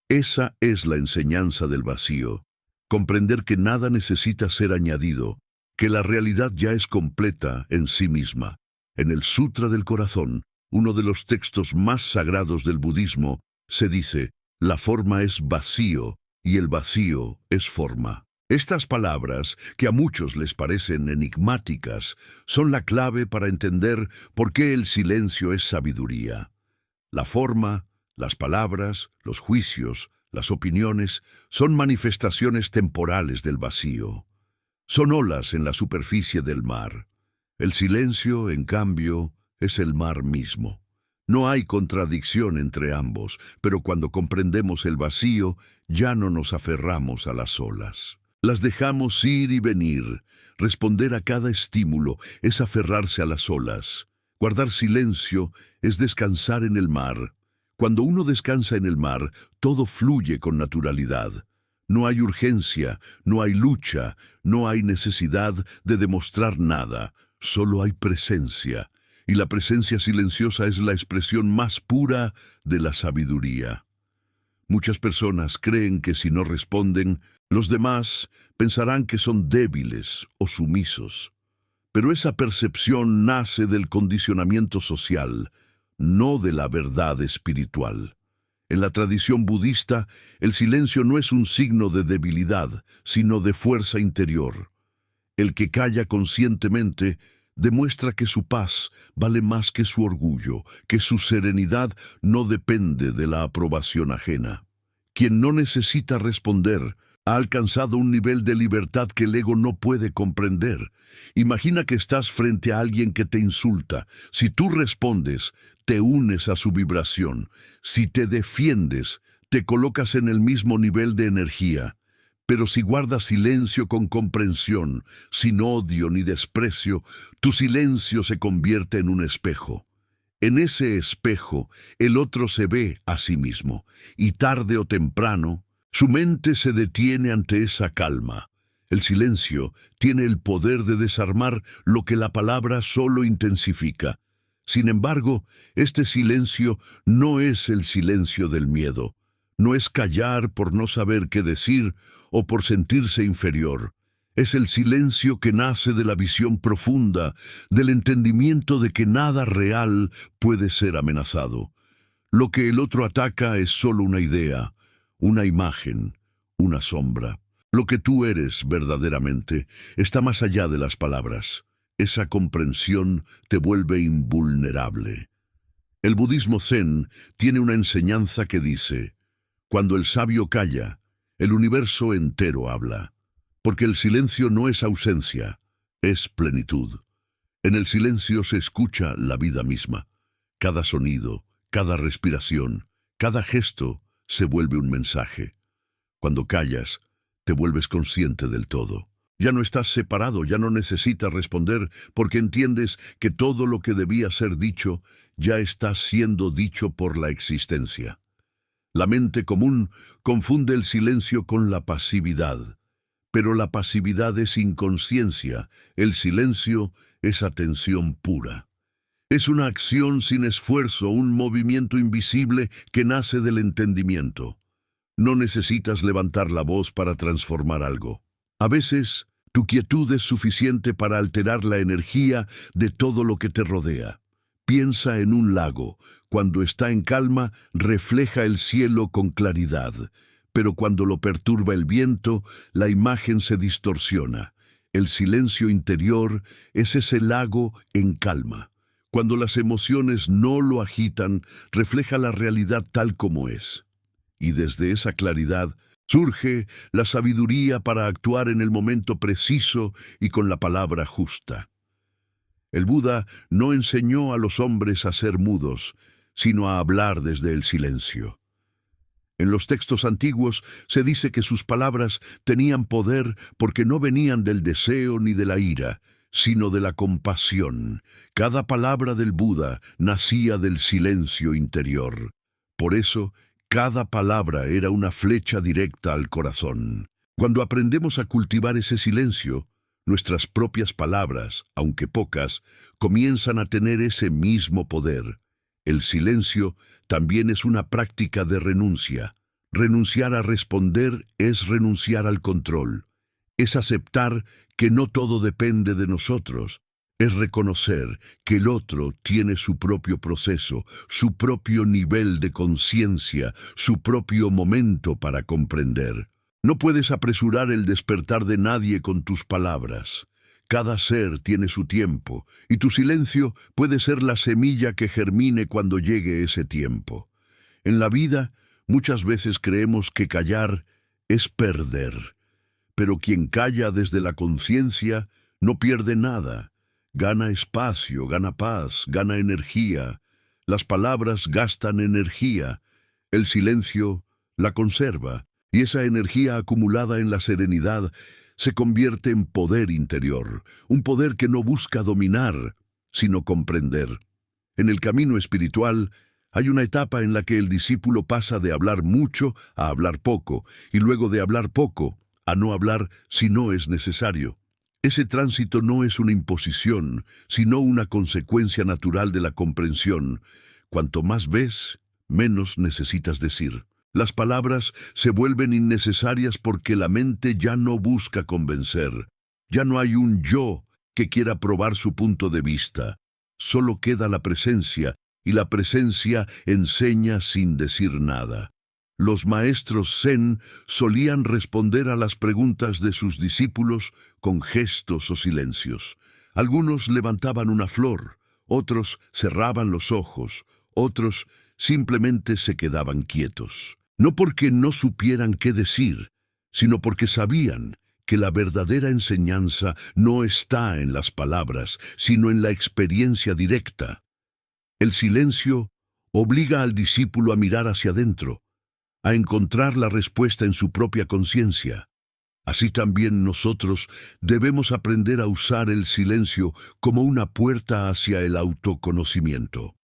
Esa es la enseñanza del vacío. Comprender que nada necesita ser añadido, que la realidad ya es completa en sí misma. En el Sutra del Corazón, uno de los textos más sagrados del budismo, se dice: la forma es vacío y el vacío es forma. Estas palabras, que a muchos les parecen enigmáticas, son la clave para entender por qué el silencio es sabiduría. La forma, las palabras, los juicios, las opiniones, son manifestaciones temporales del vacío. Son olas en la superficie del mar. El silencio, en cambio, es el mar mismo. No hay contradicción entre ambos, pero cuando comprendemos el vacío, ya no nos aferramos a las olas. Las dejamos ir y venir. Responder a cada estímulo es aferrarse a las olas. Guardar silencio es descansar en el mar. Cuando uno descansa en el mar, todo fluye con naturalidad. No hay urgencia, no hay lucha, no hay necesidad de demostrar nada. Solo hay presencia. Y la presencia silenciosa es la expresión más pura de la sabiduría. Muchas personas creen que si no responden, los demás pensarán que son débiles o sumisos. Pero esa percepción nace del condicionamiento social, no de la verdad espiritual. En la tradición budista, el silencio no es un signo de debilidad, sino de fuerza interior. El que calla conscientemente demuestra que su paz vale más que su orgullo, que su serenidad no depende de la aprobación ajena. Quien no necesita responder ha alcanzado un nivel de libertad que el ego no puede comprender. Imagina que estás frente a alguien que te insulta. Si tú respondes, te unes a su vibración. Si te defiendes, te colocas en el mismo nivel de energía. Pero si guardas silencio con comprensión, sin odio ni desprecio, tu silencio se convierte en un espejo. En ese espejo, el otro se ve a sí mismo, y tarde o temprano, su mente se detiene ante esa calma. El silencio tiene el poder de desarmar lo que la palabra solo intensifica. Sin embargo, este silencio no es el silencio del miedo. No es callar por no saber qué decir o por sentirse inferior. Es el silencio que nace de la visión profunda, del entendimiento de que nada real puede ser amenazado. Lo que el otro ataca es solo una idea, una imagen, una sombra. Lo que tú eres verdaderamente está más allá de las palabras. Esa comprensión te vuelve invulnerable. El budismo zen tiene una enseñanza que dice: cuando el sabio calla, el universo entero habla. Porque el silencio no es ausencia, es plenitud. En el silencio se escucha la vida misma. Cada sonido, cada respiración, cada gesto se vuelve un mensaje. Cuando callas, te vuelves consciente del todo. Ya no estás separado, ya no necesitas responder, porque entiendes que todo lo que debía ser dicho ya está siendo dicho por la existencia. La mente común confunde el silencio con la pasividad, pero la pasividad es inconsciencia, el silencio es atención pura. Es una acción sin esfuerzo, un movimiento invisible que nace del entendimiento. No necesitas levantar la voz para transformar algo. A veces, tu quietud es suficiente para alterar la energía de todo lo que te rodea. Piensa en un lago. Cuando está en calma, refleja el cielo con claridad. Pero cuando lo perturba el viento, la imagen se distorsiona. El silencio interior es ese lago en calma. Cuando las emociones no lo agitan, refleja la realidad tal como es. Y desde esa claridad surge la sabiduría para actuar en el momento preciso y con la palabra justa. El Buda no enseñó a los hombres a ser mudos, sino a hablar desde el silencio. En los textos antiguos se dice que sus palabras tenían poder porque no venían del deseo ni de la ira, sino de la compasión. Cada palabra del Buda nacía del silencio interior. Por eso, cada palabra era una flecha directa al corazón. Cuando aprendemos a cultivar ese silencio, nuestras propias palabras, aunque pocas, comienzan a tener ese mismo poder. El silencio también es una práctica de renuncia. Renunciar a responder es renunciar al control. Es aceptar que no todo depende de nosotros. Es reconocer que el otro tiene su propio proceso, su propio nivel de conciencia, su propio momento para comprender. No puedes apresurar el despertar de nadie con tus palabras. Cada ser tiene su tiempo, y tu silencio puede ser la semilla que germine cuando llegue ese tiempo. En la vida, muchas veces creemos que callar es perder, pero quien calla desde la conciencia no pierde nada. Gana espacio, gana paz, gana energía. Las palabras gastan energía. El silencio la conserva, y esa energía acumulada en la serenidad se convierte en poder interior, un poder que no busca dominar, sino comprender. En el camino espiritual hay una etapa en la que el discípulo pasa de hablar mucho a hablar poco, y luego de hablar poco a no hablar si no es necesario. Ese tránsito no es una imposición, sino una consecuencia natural de la comprensión. Cuanto más ves, menos necesitas decir. Las palabras se vuelven innecesarias porque la mente ya no busca convencer. Ya no hay un yo que quiera probar su punto de vista. Solo queda la presencia, y la presencia enseña sin decir nada. Los maestros zen solían responder a las preguntas de sus discípulos con gestos o silencios. Algunos levantaban una flor, otros cerraban los ojos, otros simplemente se quedaban quietos. No porque no supieran qué decir, sino porque sabían que la verdadera enseñanza no está en las palabras, sino en la experiencia directa. El silencio obliga al discípulo a mirar hacia adentro, a encontrar la respuesta en su propia conciencia. Así también nosotros debemos aprender a usar el silencio como una puerta hacia el autoconocimiento.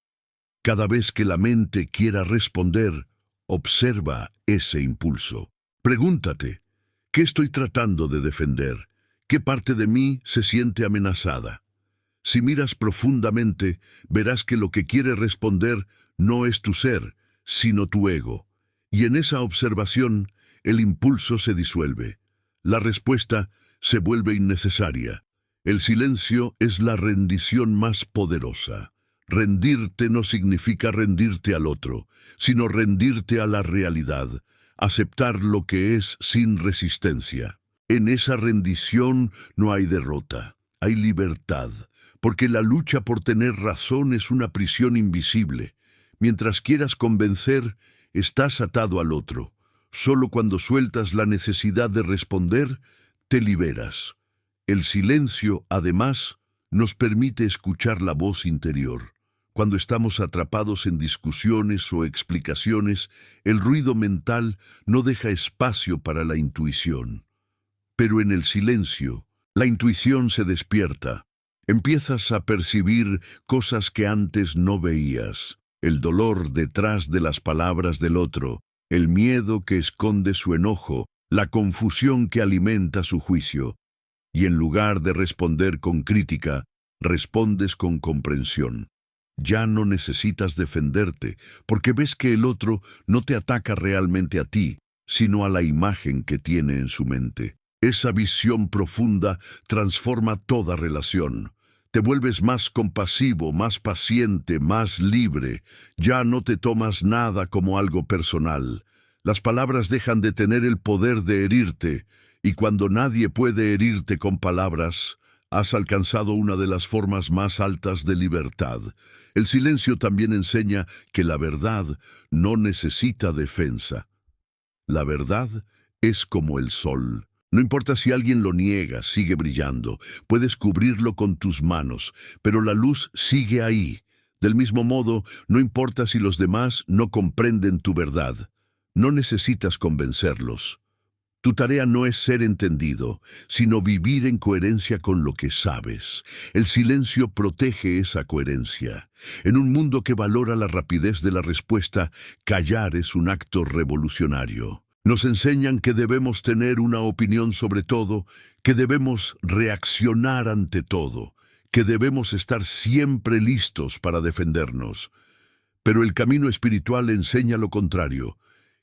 Cada vez que la mente quiera responder, observa ese impulso. Pregúntate, ¿qué estoy tratando de defender? ¿Qué parte de mí se siente amenazada? Si miras profundamente, verás que lo que quiere responder no es tu ser, sino tu ego. Y en esa observación, el impulso se disuelve. La respuesta se vuelve innecesaria. El silencio es la rendición más poderosa. Rendirte no significa rendirte al otro, sino rendirte a la realidad, aceptar lo que es sin resistencia. En esa rendición no hay derrota, hay libertad, porque la lucha por tener razón es una prisión invisible. Mientras quieras convencer, estás atado al otro. Solo cuando sueltas la necesidad de responder, te liberas. El silencio, además, nos permite escuchar la voz interior. Cuando estamos atrapados en discusiones o explicaciones, el ruido mental no deja espacio para la intuición. Pero en el silencio, la intuición se despierta. Empiezas a percibir cosas que antes no veías. El dolor detrás de las palabras del otro, el miedo que esconde su enojo, la confusión que alimenta su juicio. Y en lugar de responder con crítica, respondes con comprensión. Ya no necesitas defenderte, porque ves que el otro no te ataca realmente a ti, sino a la imagen que tiene en su mente. Esa visión profunda transforma toda relación. Te vuelves más compasivo, más paciente, más libre. Ya no te tomas nada como algo personal. Las palabras dejan de tener el poder de herirte, y cuando nadie puede herirte con palabras, has alcanzado una de las formas más altas de libertad. El silencio también enseña que la verdad no necesita defensa. La verdad es como el sol. No importa si alguien lo niega, sigue brillando. Puedes cubrirlo con tus manos, pero la luz sigue ahí. Del mismo modo, no importa si los demás no comprenden tu verdad. No necesitas convencerlos. Tu tarea no es ser entendido, sino vivir en coherencia con lo que sabes. El silencio protege esa coherencia. En un mundo que valora la rapidez de la respuesta, callar es un acto revolucionario. Nos enseñan que debemos tener una opinión sobre todo, que debemos reaccionar ante todo, que debemos estar siempre listos para defendernos. Pero el camino espiritual enseña lo contrario,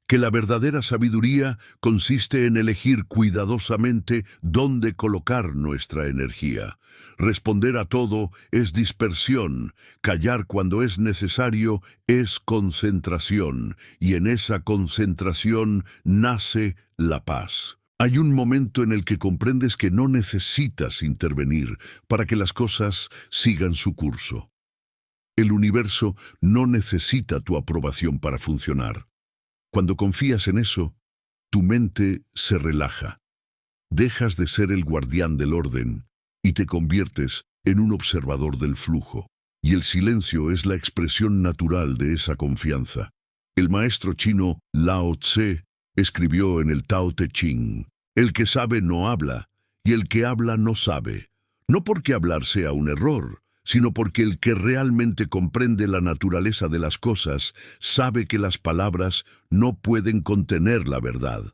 que la verdadera sabiduría consiste en elegir cuidadosamente dónde colocar nuestra energía. Responder a todo es dispersión, callar cuando es necesario es concentración, y en esa concentración nace la paz. Hay un momento en el que comprendes que no necesitas intervenir para que las cosas sigan su curso. El universo no necesita tu aprobación para funcionar. Cuando confías en eso, tu mente se relaja. Dejas de ser el guardián del orden y te conviertes en un observador del flujo. Y el silencio es la expresión natural de esa confianza. El maestro chino Lao Tse escribió en el Tao Te Ching: el que sabe no habla, y el que habla no sabe. No porque hablar sea un error, sino porque el que realmente comprende la naturaleza de las cosas sabe que las palabras no pueden contener la verdad.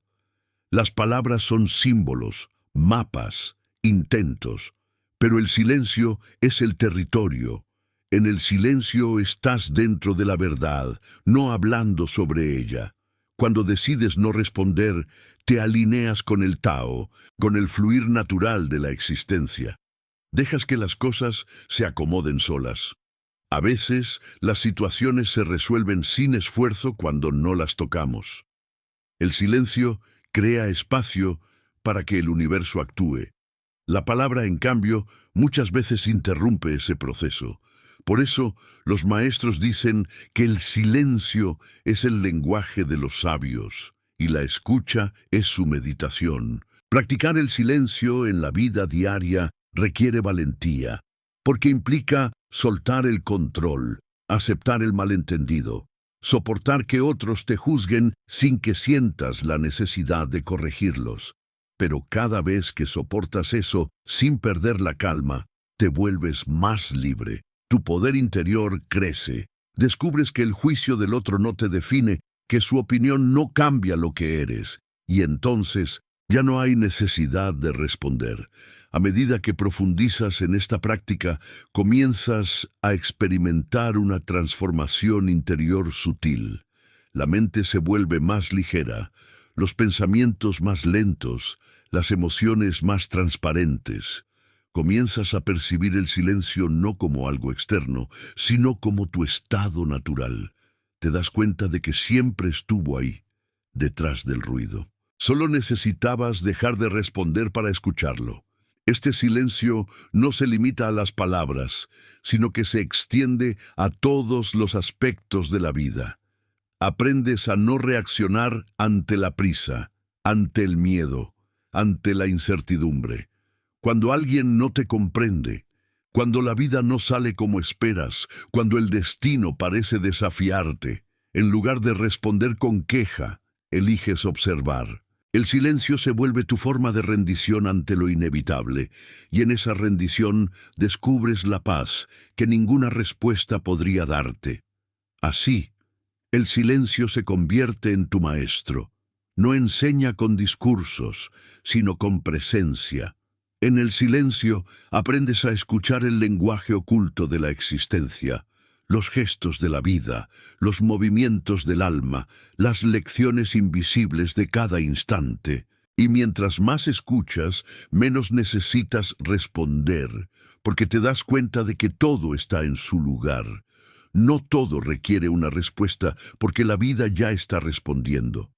Las palabras son símbolos, mapas, intentos, pero el silencio es el territorio. En el silencio estás dentro de la verdad, no hablando sobre ella. Cuando decides no responder, te alineas con el Tao, con el fluir natural de la existencia. Dejas que las cosas se acomoden solas. A veces, las situaciones se resuelven sin esfuerzo cuando no las tocamos. El silencio crea espacio para que el universo actúe. La palabra, en cambio, muchas veces interrumpe ese proceso. Por eso, los maestros dicen que el silencio es el lenguaje de los sabios y la escucha es su meditación. Practicar el silencio en la vida diaria requiere valentía, porque implica soltar el control, aceptar el malentendido, soportar que otros te juzguen sin que sientas la necesidad de corregirlos. Pero cada vez que soportas eso sin perder la calma, te vuelves más libre. Tu poder interior crece. Descubres que el juicio del otro no te define, que su opinión no cambia lo que eres, y entonces ya no hay necesidad de responder. A medida que profundizas en esta práctica, comienzas a experimentar una transformación interior sutil. La mente se vuelve más ligera, los pensamientos más lentos, las emociones más transparentes. Comienzas a percibir el silencio no como algo externo, sino como tu estado natural. Te das cuenta de que siempre estuvo ahí, detrás del ruido. Solo necesitabas dejar de responder para escucharlo. Este silencio no se limita a las palabras, sino que se extiende a todos los aspectos de la vida. Aprendes a no reaccionar ante la prisa, ante el miedo, ante la incertidumbre. Cuando alguien no te comprende, Cuando la vida no sale como esperas, cuando el destino parece desafiarte, en lugar de responder con queja, eliges observar. El silencio se vuelve tu forma de rendición ante lo inevitable, y en esa rendición descubres la paz que ninguna respuesta podría darte. Así, el silencio se convierte en tu maestro. No enseña con discursos, sino con presencia. En el silencio aprendes a escuchar el lenguaje oculto de la existencia, los gestos de la vida, los movimientos del alma, las lecciones invisibles de cada instante. Y mientras más escuchas, menos necesitas responder, porque te das cuenta de que todo está en su lugar. No todo requiere una respuesta, porque la vida ya está respondiendo.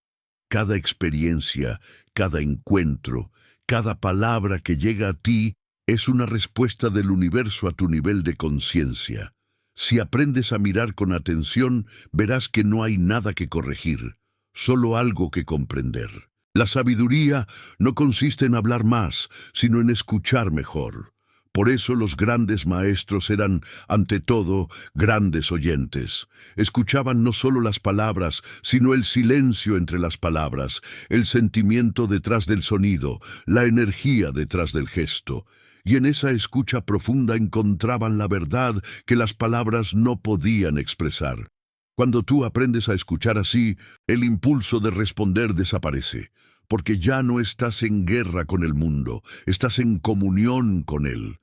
Cada experiencia, cada encuentro, cada palabra que llega a ti es una respuesta del universo a tu nivel de conciencia. Si aprendes a mirar con atención, verás que no hay nada que corregir, solo algo que comprender. La sabiduría no consiste en hablar más, sino en escuchar mejor. Por eso los grandes maestros eran, ante todo, grandes oyentes. Escuchaban no solo las palabras, sino el silencio entre las palabras, el sentimiento detrás del sonido, la energía detrás del gesto. Y en esa escucha profunda encontraban la verdad que las palabras no podían expresar. Cuando tú aprendes a escuchar así, el impulso de responder desaparece, porque ya no estás en guerra con el mundo, estás en comunión con él.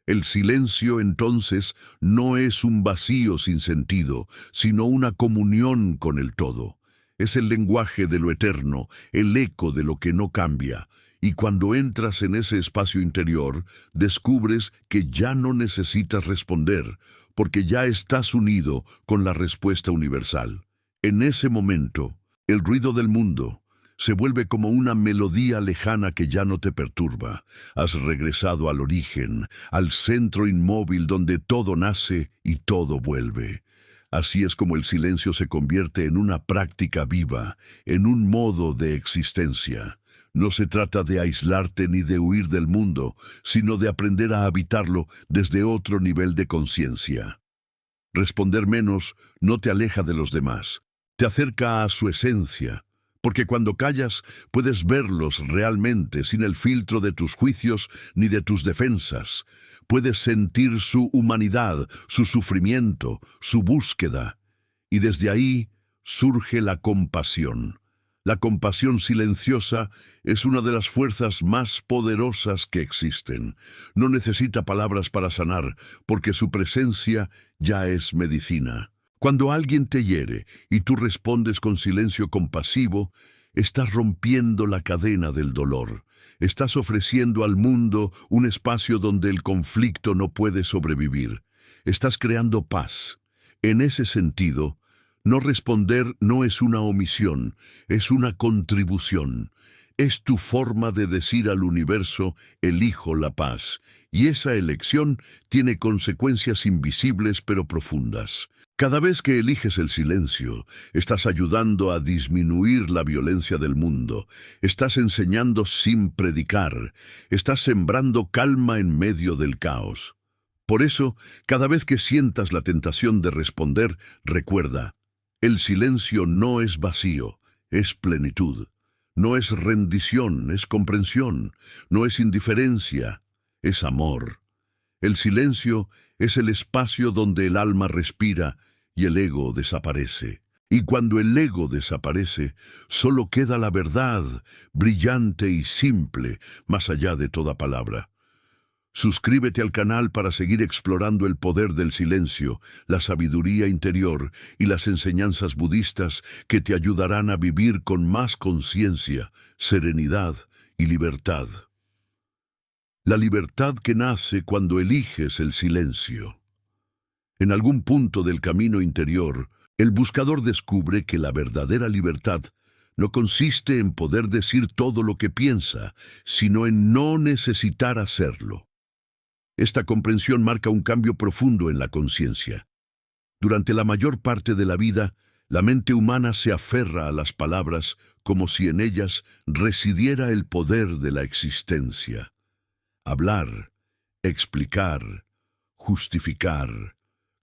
El silencio, entonces, no es un vacío sin sentido, sino una comunión con el todo. Es el lenguaje de lo eterno, el eco de lo que no cambia. Y cuando entras en ese espacio interior, descubres que ya no necesitas responder, porque ya estás unido con la respuesta universal. En ese momento, el ruido del mundo se vuelve como una melodía lejana que ya no te perturba. Has regresado al origen, al centro inmóvil donde todo nace y todo vuelve. Así es como el silencio se convierte en una práctica viva, en un modo de existencia. No se trata de aislarte ni de huir del mundo, sino de aprender a habitarlo desde otro nivel de conciencia. Responder menos no te aleja de los demás, te acerca a su esencia, porque cuando callas puedes verlos realmente sin el filtro de tus juicios ni de tus defensas. Puedes sentir su humanidad, su sufrimiento, su búsqueda, y desde ahí surge la compasión. La compasión silenciosa es una de las fuerzas más poderosas que existen. No necesita palabras para sanar, porque su presencia ya es medicina. Cuando alguien te hiere y tú respondes con silencio compasivo, estás rompiendo la cadena del dolor. Estás ofreciendo al mundo un espacio donde el conflicto no puede sobrevivir. Estás creando paz. En ese sentido, no responder no es una omisión, es una contribución. Es tu forma de decir al universo, elijo la paz. Y esa elección tiene consecuencias invisibles pero profundas. Cada vez que eliges el silencio, estás ayudando a disminuir la violencia del mundo. Estás enseñando sin predicar. Estás sembrando calma en medio del caos. Por eso, cada vez que sientas la tentación de responder, recuerda: el silencio no es vacío, es plenitud. No es rendición, es comprensión. No es indiferencia, es amor. El silencio es el espacio donde el alma respira y el ego desaparece. Y cuando el ego desaparece, solo queda la verdad, brillante y simple, más allá de toda palabra. Suscríbete al canal para seguir explorando el poder del silencio, la sabiduría interior y las enseñanzas budistas que te ayudarán a vivir con más conciencia, serenidad y libertad. La libertad que nace cuando eliges el silencio. En algún punto del camino interior, el buscador descubre que la verdadera libertad no consiste en poder decir todo lo que piensa, sino en no necesitar hacerlo. Esta comprensión marca un cambio profundo en la conciencia. Durante la mayor parte de la vida, la mente humana se aferra a las palabras como si en ellas residiera el poder de la existencia. Hablar, explicar, justificar,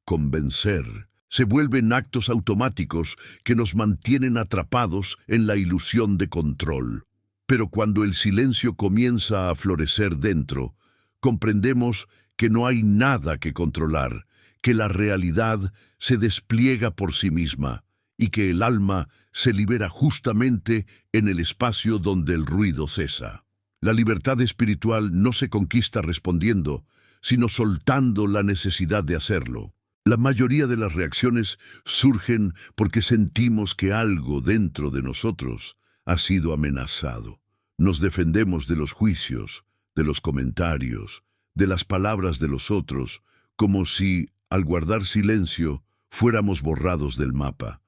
convencer, se vuelven actos automáticos que nos mantienen atrapados en la ilusión de control. Pero cuando el silencio comienza a florecer dentro, comprendemos que no hay nada que controlar, que la realidad se despliega por sí misma y que el alma se libera justamente en el espacio donde el ruido cesa. La libertad espiritual no se conquista respondiendo, sino soltando la necesidad de hacerlo. La mayoría de las reacciones surgen porque sentimos que algo dentro de nosotros ha sido amenazado. Nos defendemos de los juicios, de los comentarios, de las palabras de los otros, como si, al guardar silencio, fuéramos borrados del mapa.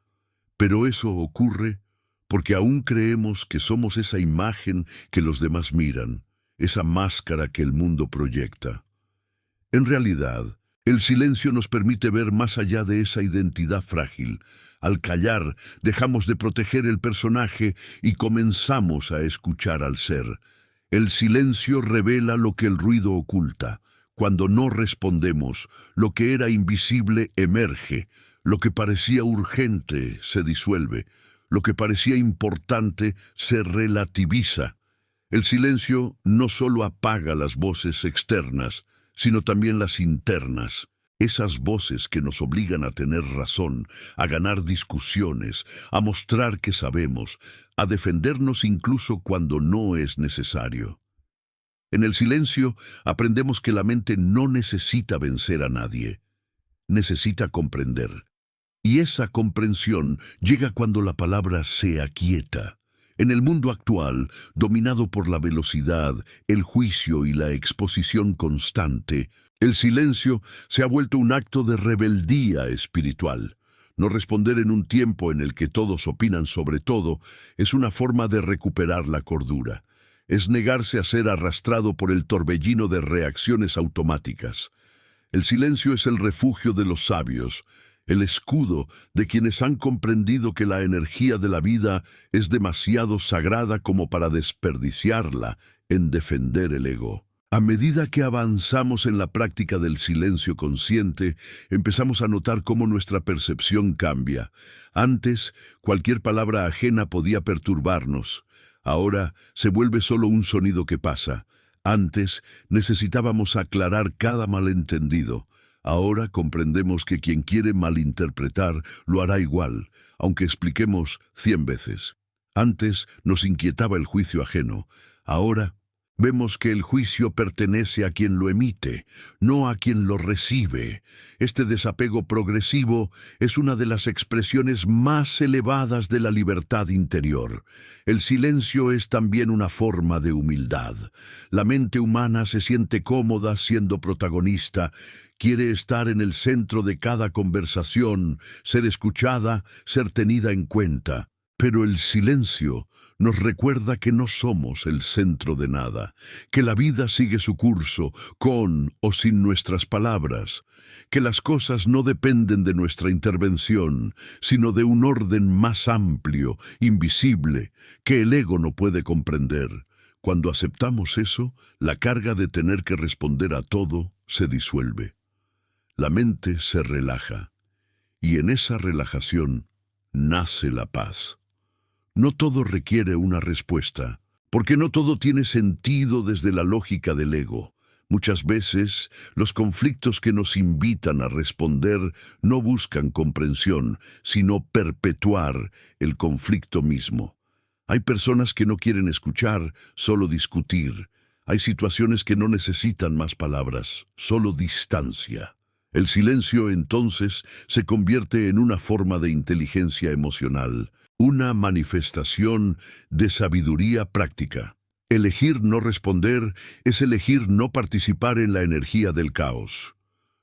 Pero eso ocurre porque aún creemos que somos esa imagen que los demás miran, esa máscara que el mundo proyecta. En realidad, el silencio nos permite ver más allá de esa identidad frágil. Al callar, dejamos de proteger el personaje y comenzamos a escuchar al ser. El silencio revela lo que el ruido oculta. Cuando no respondemos, lo que era invisible emerge. Lo que parecía urgente se disuelve. Lo que parecía importante se relativiza. El silencio no solo apaga las voces externas, sino también las internas. Esas voces que nos obligan a tener razón, a ganar discusiones, a mostrar que sabemos, a defendernos incluso cuando no es necesario. En el silencio aprendemos que la mente no necesita vencer a nadie, necesita comprender. Y esa comprensión llega cuando la palabra se aquieta. En el mundo actual, dominado por la velocidad, el juicio y la exposición constante, el silencio se ha vuelto un acto de rebeldía espiritual. No responder en un tiempo en el que todos opinan sobre todo es una forma de recuperar la cordura. Es negarse a ser arrastrado por el torbellino de reacciones automáticas. El silencio es el refugio de los sabios, el escudo de quienes han comprendido que la energía de la vida es demasiado sagrada como para desperdiciarla en defender el ego. A medida que avanzamos en la práctica del silencio consciente, empezamos a notar cómo nuestra percepción cambia. Antes, cualquier palabra ajena podía perturbarnos. Ahora se vuelve solo un sonido que pasa. Antes necesitábamos aclarar cada malentendido. Ahora comprendemos que quien quiere malinterpretar lo hará igual, aunque expliquemos 100 veces. Antes nos inquietaba el juicio ajeno. Ahora vemos que el juicio pertenece a quien lo emite, no a quien lo recibe. Este desapego progresivo es una de las expresiones más elevadas de la libertad interior. El silencio es también una forma de humildad. La mente humana se siente cómoda siendo protagonista, quiere estar en el centro de cada conversación, ser escuchada, ser tenida en cuenta. Pero el silencio nos recuerda que no somos el centro de nada, que la vida sigue su curso, con o sin nuestras palabras, que las cosas no dependen de nuestra intervención, sino de un orden más amplio, invisible, que el ego no puede comprender. Cuando aceptamos eso, la carga de tener que responder a todo se disuelve. La mente se relaja, y en esa relajación nace la paz. No todo requiere una respuesta, porque no todo tiene sentido desde la lógica del ego. Muchas veces, los conflictos que nos invitan a responder no buscan comprensión, sino perpetuar el conflicto mismo. Hay personas que no quieren escuchar, solo discutir. Hay situaciones que no necesitan más palabras, solo distancia. El silencio, entonces, se convierte en una forma de inteligencia emocional, una manifestación de sabiduría práctica. Elegir no responder es elegir no participar en la energía del caos.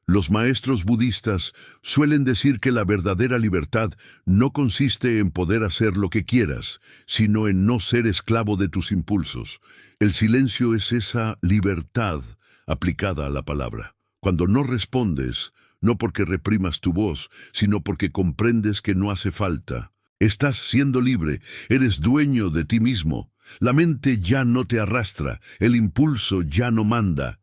Los maestros budistas suelen decir que la verdadera libertad no consiste en poder hacer lo que quieras, sino en no ser esclavo de tus impulsos. El silencio es esa libertad aplicada a la palabra. Cuando no respondes, no porque reprimas tu voz, sino porque comprendes que no hace falta. Estás siendo libre, eres dueño de ti mismo. La mente ya no te arrastra, el impulso ya no manda.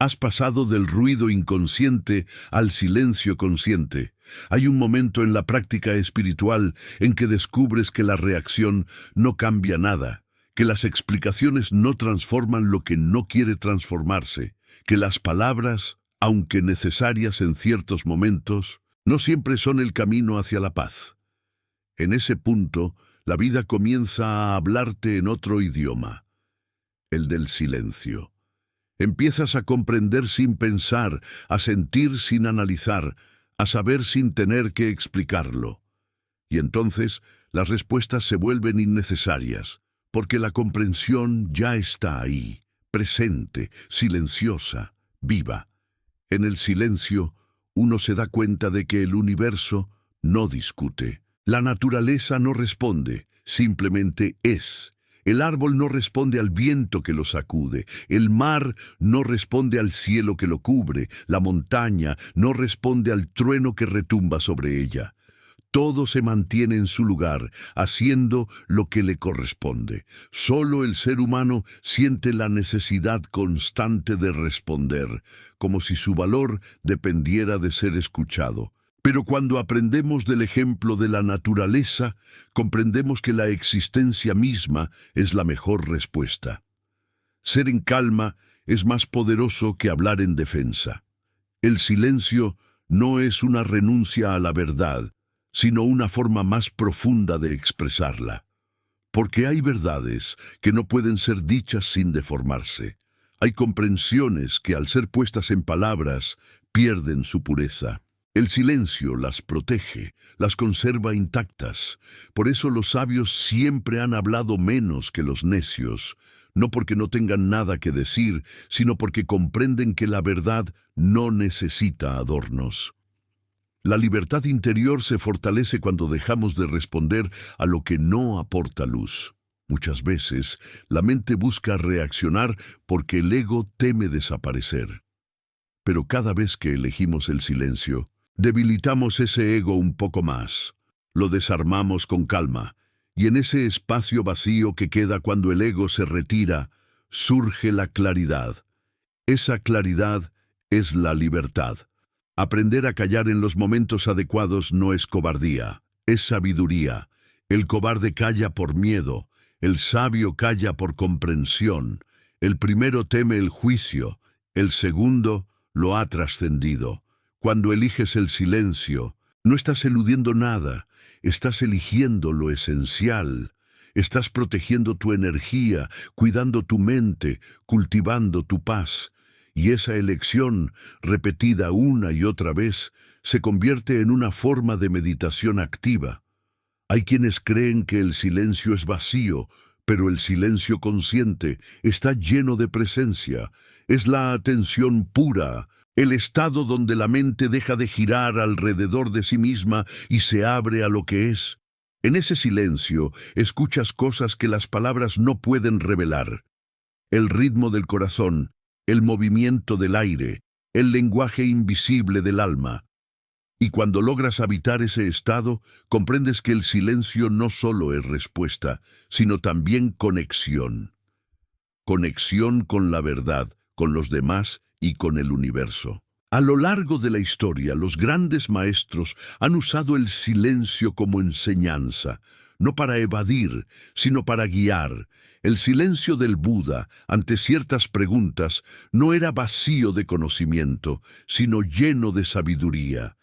Has pasado del ruido inconsciente al silencio consciente. Hay un momento en la práctica espiritual en que descubres que la reacción no cambia nada, que las explicaciones no transforman lo que no quiere transformarse, que las palabras, aunque necesarias en ciertos momentos, no siempre son el camino hacia la paz. En ese punto, la vida comienza a hablarte en otro idioma, el del silencio. Empiezas a comprender sin pensar, a sentir sin analizar, a saber sin tener que explicarlo. Y entonces las respuestas se vuelven innecesarias, porque la comprensión ya está ahí, presente, silenciosa, viva. En el silencio, uno se da cuenta de que el universo no discute. La naturaleza no responde, simplemente es. El árbol no responde al viento que lo sacude, el mar no responde al cielo que lo cubre, la montaña no responde al trueno que retumba sobre ella. Todo se mantiene en su lugar, haciendo lo que le corresponde. Solo el ser humano siente la necesidad constante de responder, como si su valor dependiera de ser escuchado. Pero cuando aprendemos del ejemplo de la naturaleza, comprendemos que la existencia misma es la mejor respuesta. Ser en calma es más poderoso que hablar en defensa. El silencio no es una renuncia a la verdad, sino una forma más profunda de expresarla. Porque hay verdades que no pueden ser dichas sin deformarse. Hay comprensiones que, al ser puestas en palabras, pierden su pureza. El silencio las protege, las conserva intactas. Por eso los sabios siempre han hablado menos que los necios, no porque no tengan nada que decir, sino porque comprenden que la verdad no necesita adornos. La libertad interior se fortalece cuando dejamos de responder a lo que no aporta luz. Muchas veces, la mente busca reaccionar porque el ego teme desaparecer. Pero cada vez que elegimos el silencio, debilitamos ese ego un poco más. Lo desarmamos con calma, y en ese espacio vacío que queda cuando el ego se retira, surge la claridad. Esa claridad es la libertad. Aprender a callar en los momentos adecuados no es cobardía, es sabiduría. El cobarde calla por miedo, el sabio calla por comprensión. El primero teme el juicio, el segundo lo ha trascendido. Cuando eliges el silencio, no estás eludiendo nada, estás eligiendo lo esencial. Estás protegiendo tu energía, cuidando tu mente, cultivando tu paz. Y esa elección, repetida una y otra vez, se convierte en una forma de meditación activa. Hay quienes creen que el silencio es vacío, pero el silencio consciente está lleno de presencia. Es la atención pura, el estado donde la mente deja de girar alrededor de sí misma y se abre a lo que es. En ese silencio escuchas cosas que las palabras no pueden revelar. El ritmo del corazón, el movimiento del aire, el lenguaje invisible del alma. Y cuando logras habitar ese estado, comprendes que el silencio no solo es respuesta, sino también conexión. Conexión con la verdad, con los demás y con el universo. A lo largo de la historia, los grandes maestros han usado el silencio como enseñanza, no para evadir, sino para guiar. El silencio del Buda ante ciertas preguntas no era vacío de conocimiento, sino lleno de sabiduría.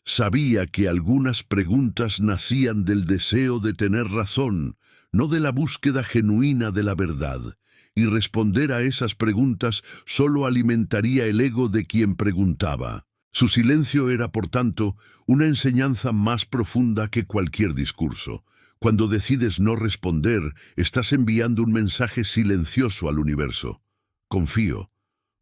Sabía que algunas preguntas nacían del deseo de tener razón, no de la búsqueda genuina de la verdad. Y responder a esas preguntas solo alimentaría el ego de quien preguntaba. Su silencio era, por tanto, una enseñanza más profunda que cualquier discurso. Cuando decides no responder, estás enviando un mensaje silencioso al universo. Confío.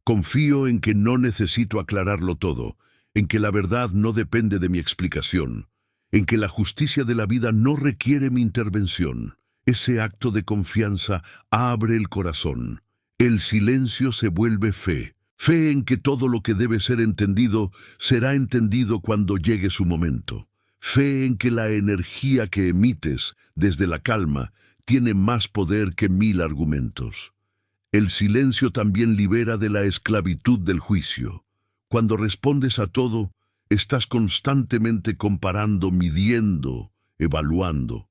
Confío en que no necesito aclararlo todo, en que la verdad no depende de mi explicación, en que la justicia de la vida no requiere mi intervención. Ese acto de confianza abre el corazón. El silencio se vuelve fe. Fe en que todo lo que debe ser entendido será entendido cuando llegue su momento. Fe en que la energía que emites desde la calma tiene más poder que 1000 argumentos. El silencio también libera de la esclavitud del juicio. Cuando respondes a todo, estás constantemente comparando, midiendo, evaluando.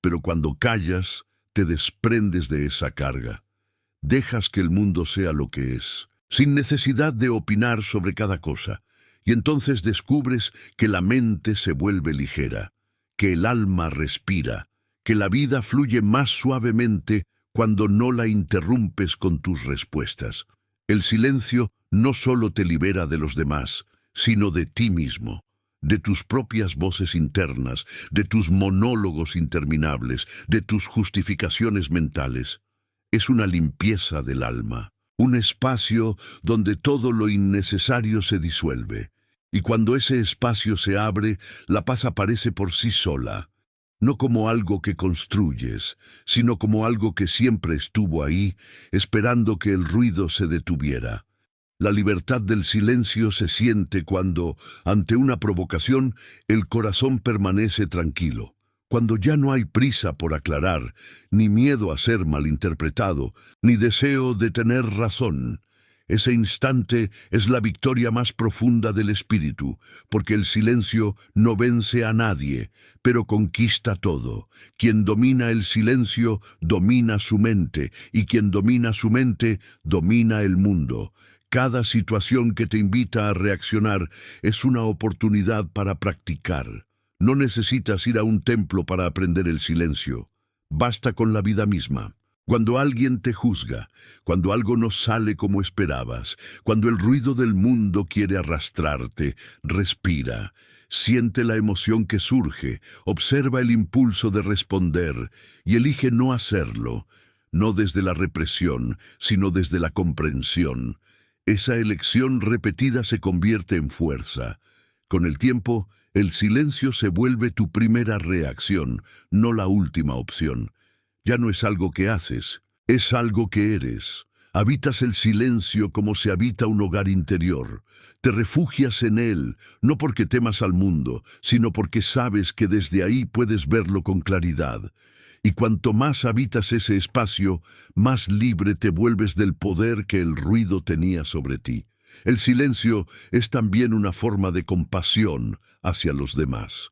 Pero cuando callas, te desprendes de esa carga. Dejas que el mundo sea lo que es, sin necesidad de opinar sobre cada cosa. Y entonces descubres que la mente se vuelve ligera, que el alma respira, que la vida fluye más suavemente cuando no la interrumpes con tus respuestas. El silencio no solo te libera de los demás, sino de ti mismo, de tus propias voces internas, de tus monólogos interminables, de tus justificaciones mentales. Es una limpieza del alma, un espacio donde todo lo innecesario se disuelve. Y cuando ese espacio se abre, la paz aparece por sí sola, no como algo que construyes, sino como algo que siempre estuvo ahí, esperando que el ruido se detuviera. La libertad del silencio se siente cuando, ante una provocación, el corazón permanece tranquilo. Cuando ya no hay prisa por aclarar, ni miedo a ser malinterpretado, ni deseo de tener razón. Ese instante es la victoria más profunda del espíritu, porque el silencio no vence a nadie, pero conquista todo. Quien domina el silencio domina su mente, y quien domina su mente domina el mundo. Cada situación que te invita a reaccionar es una oportunidad para practicar. No necesitas ir a un templo para aprender el silencio. Basta con la vida misma. Cuando alguien te juzga, cuando algo no sale como esperabas, cuando el ruido del mundo quiere arrastrarte, respira. Siente la emoción que surge, observa el impulso de responder y elige no hacerlo, no desde la represión, sino desde la comprensión. Esa elección repetida se convierte en fuerza. Con el tiempo, el silencio se vuelve tu primera reacción, no la última opción. Ya no es algo que haces, es algo que eres. Habitas el silencio como se habita un hogar interior. Te refugias en él, no porque temas al mundo, sino porque sabes que desde ahí puedes verlo con claridad. Y cuanto más habitas ese espacio, más libre te vuelves del poder que el ruido tenía sobre ti. El silencio es también una forma de compasión hacia los demás.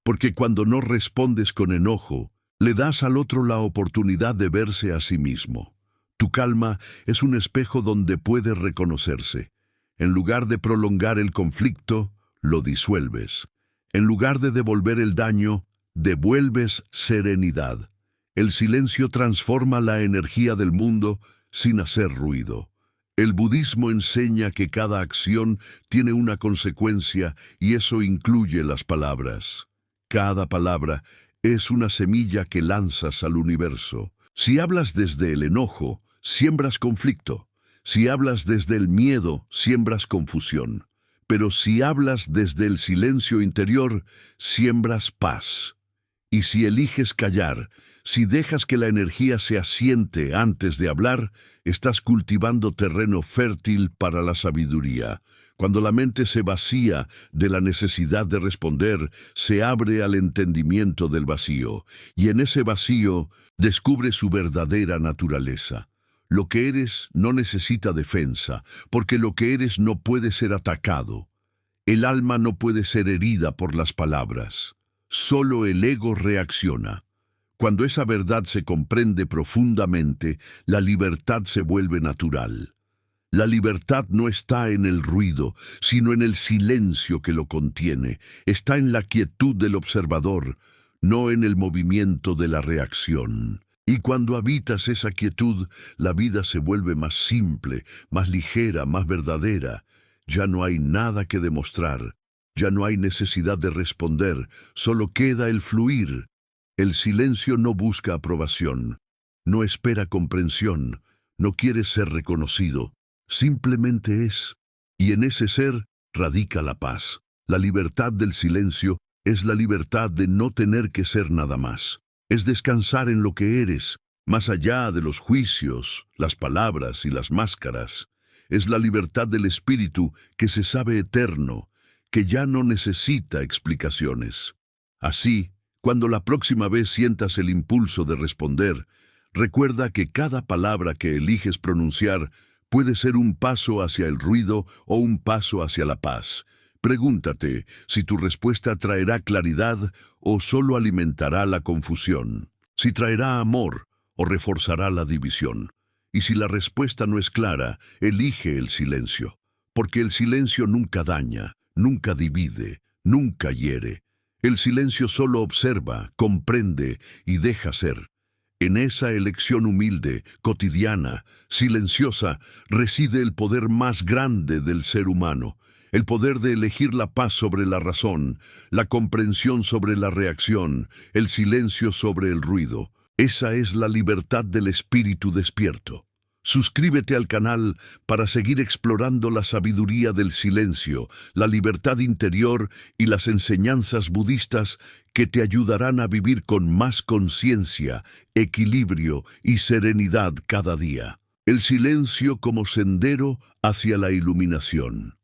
Porque cuando no respondes con enojo, le das al otro la oportunidad de verse a sí mismo. Tu calma es un espejo donde puede reconocerse. En lugar de prolongar el conflicto, lo disuelves. En lugar de devolver el daño, devuelves serenidad. El silencio transforma la energía del mundo sin hacer ruido. El budismo enseña que cada acción tiene una consecuencia y eso incluye las palabras. Cada palabra es una semilla que lanzas al universo. Si hablas desde el enojo, siembras conflicto. Si hablas desde el miedo, siembras confusión. Pero si hablas desde el silencio interior, siembras paz. Y si eliges callar, si dejas que la energía se asiente antes de hablar, estás cultivando terreno fértil para la sabiduría. Cuando la mente se vacía de la necesidad de responder, se abre al entendimiento del vacío, y en ese vacío descubre su verdadera naturaleza. Lo que eres no necesita defensa, porque lo que eres no puede ser atacado. El alma no puede ser herida por las palabras. Solo el ego reacciona. Cuando esa verdad se comprende profundamente, la libertad se vuelve natural. La libertad no está en el ruido, sino en el silencio que lo contiene. Está en la quietud del observador, no en el movimiento de la reacción. Y cuando habitas esa quietud, la vida se vuelve más simple, más ligera, más verdadera. Ya no hay nada que demostrar. Ya no hay necesidad de responder, solo queda el fluir. El silencio no busca aprobación, no espera comprensión, no quiere ser reconocido. Simplemente es, y en ese ser radica la paz. La libertad del silencio es la libertad de no tener que ser nada más. Es descansar en lo que eres, más allá de los juicios, las palabras y las máscaras. Es la libertad del espíritu que se sabe eterno, que ya no necesita explicaciones. Así, cuando la próxima vez sientas el impulso de responder, Recuerda que cada palabra que eliges pronunciar puede ser un paso hacia el ruido o un paso hacia la paz. Pregúntate si tu respuesta traerá claridad o solo alimentará la confusión, si traerá amor o reforzará la división. Y si la respuesta no es clara, elige el silencio, porque el silencio nunca daña, nunca divide, nunca hiere. El silencio solo observa, comprende y deja ser. En esa elección humilde, cotidiana, silenciosa, reside el poder más grande del ser humano, el poder de elegir la paz sobre la razón, la comprensión sobre la reacción, el silencio sobre el ruido. Esa es la libertad del espíritu despierto. Suscríbete al canal para seguir explorando la sabiduría del silencio, la libertad interior y las enseñanzas budistas que te ayudarán a vivir con más conciencia, equilibrio y serenidad cada día. El silencio como sendero hacia la iluminación.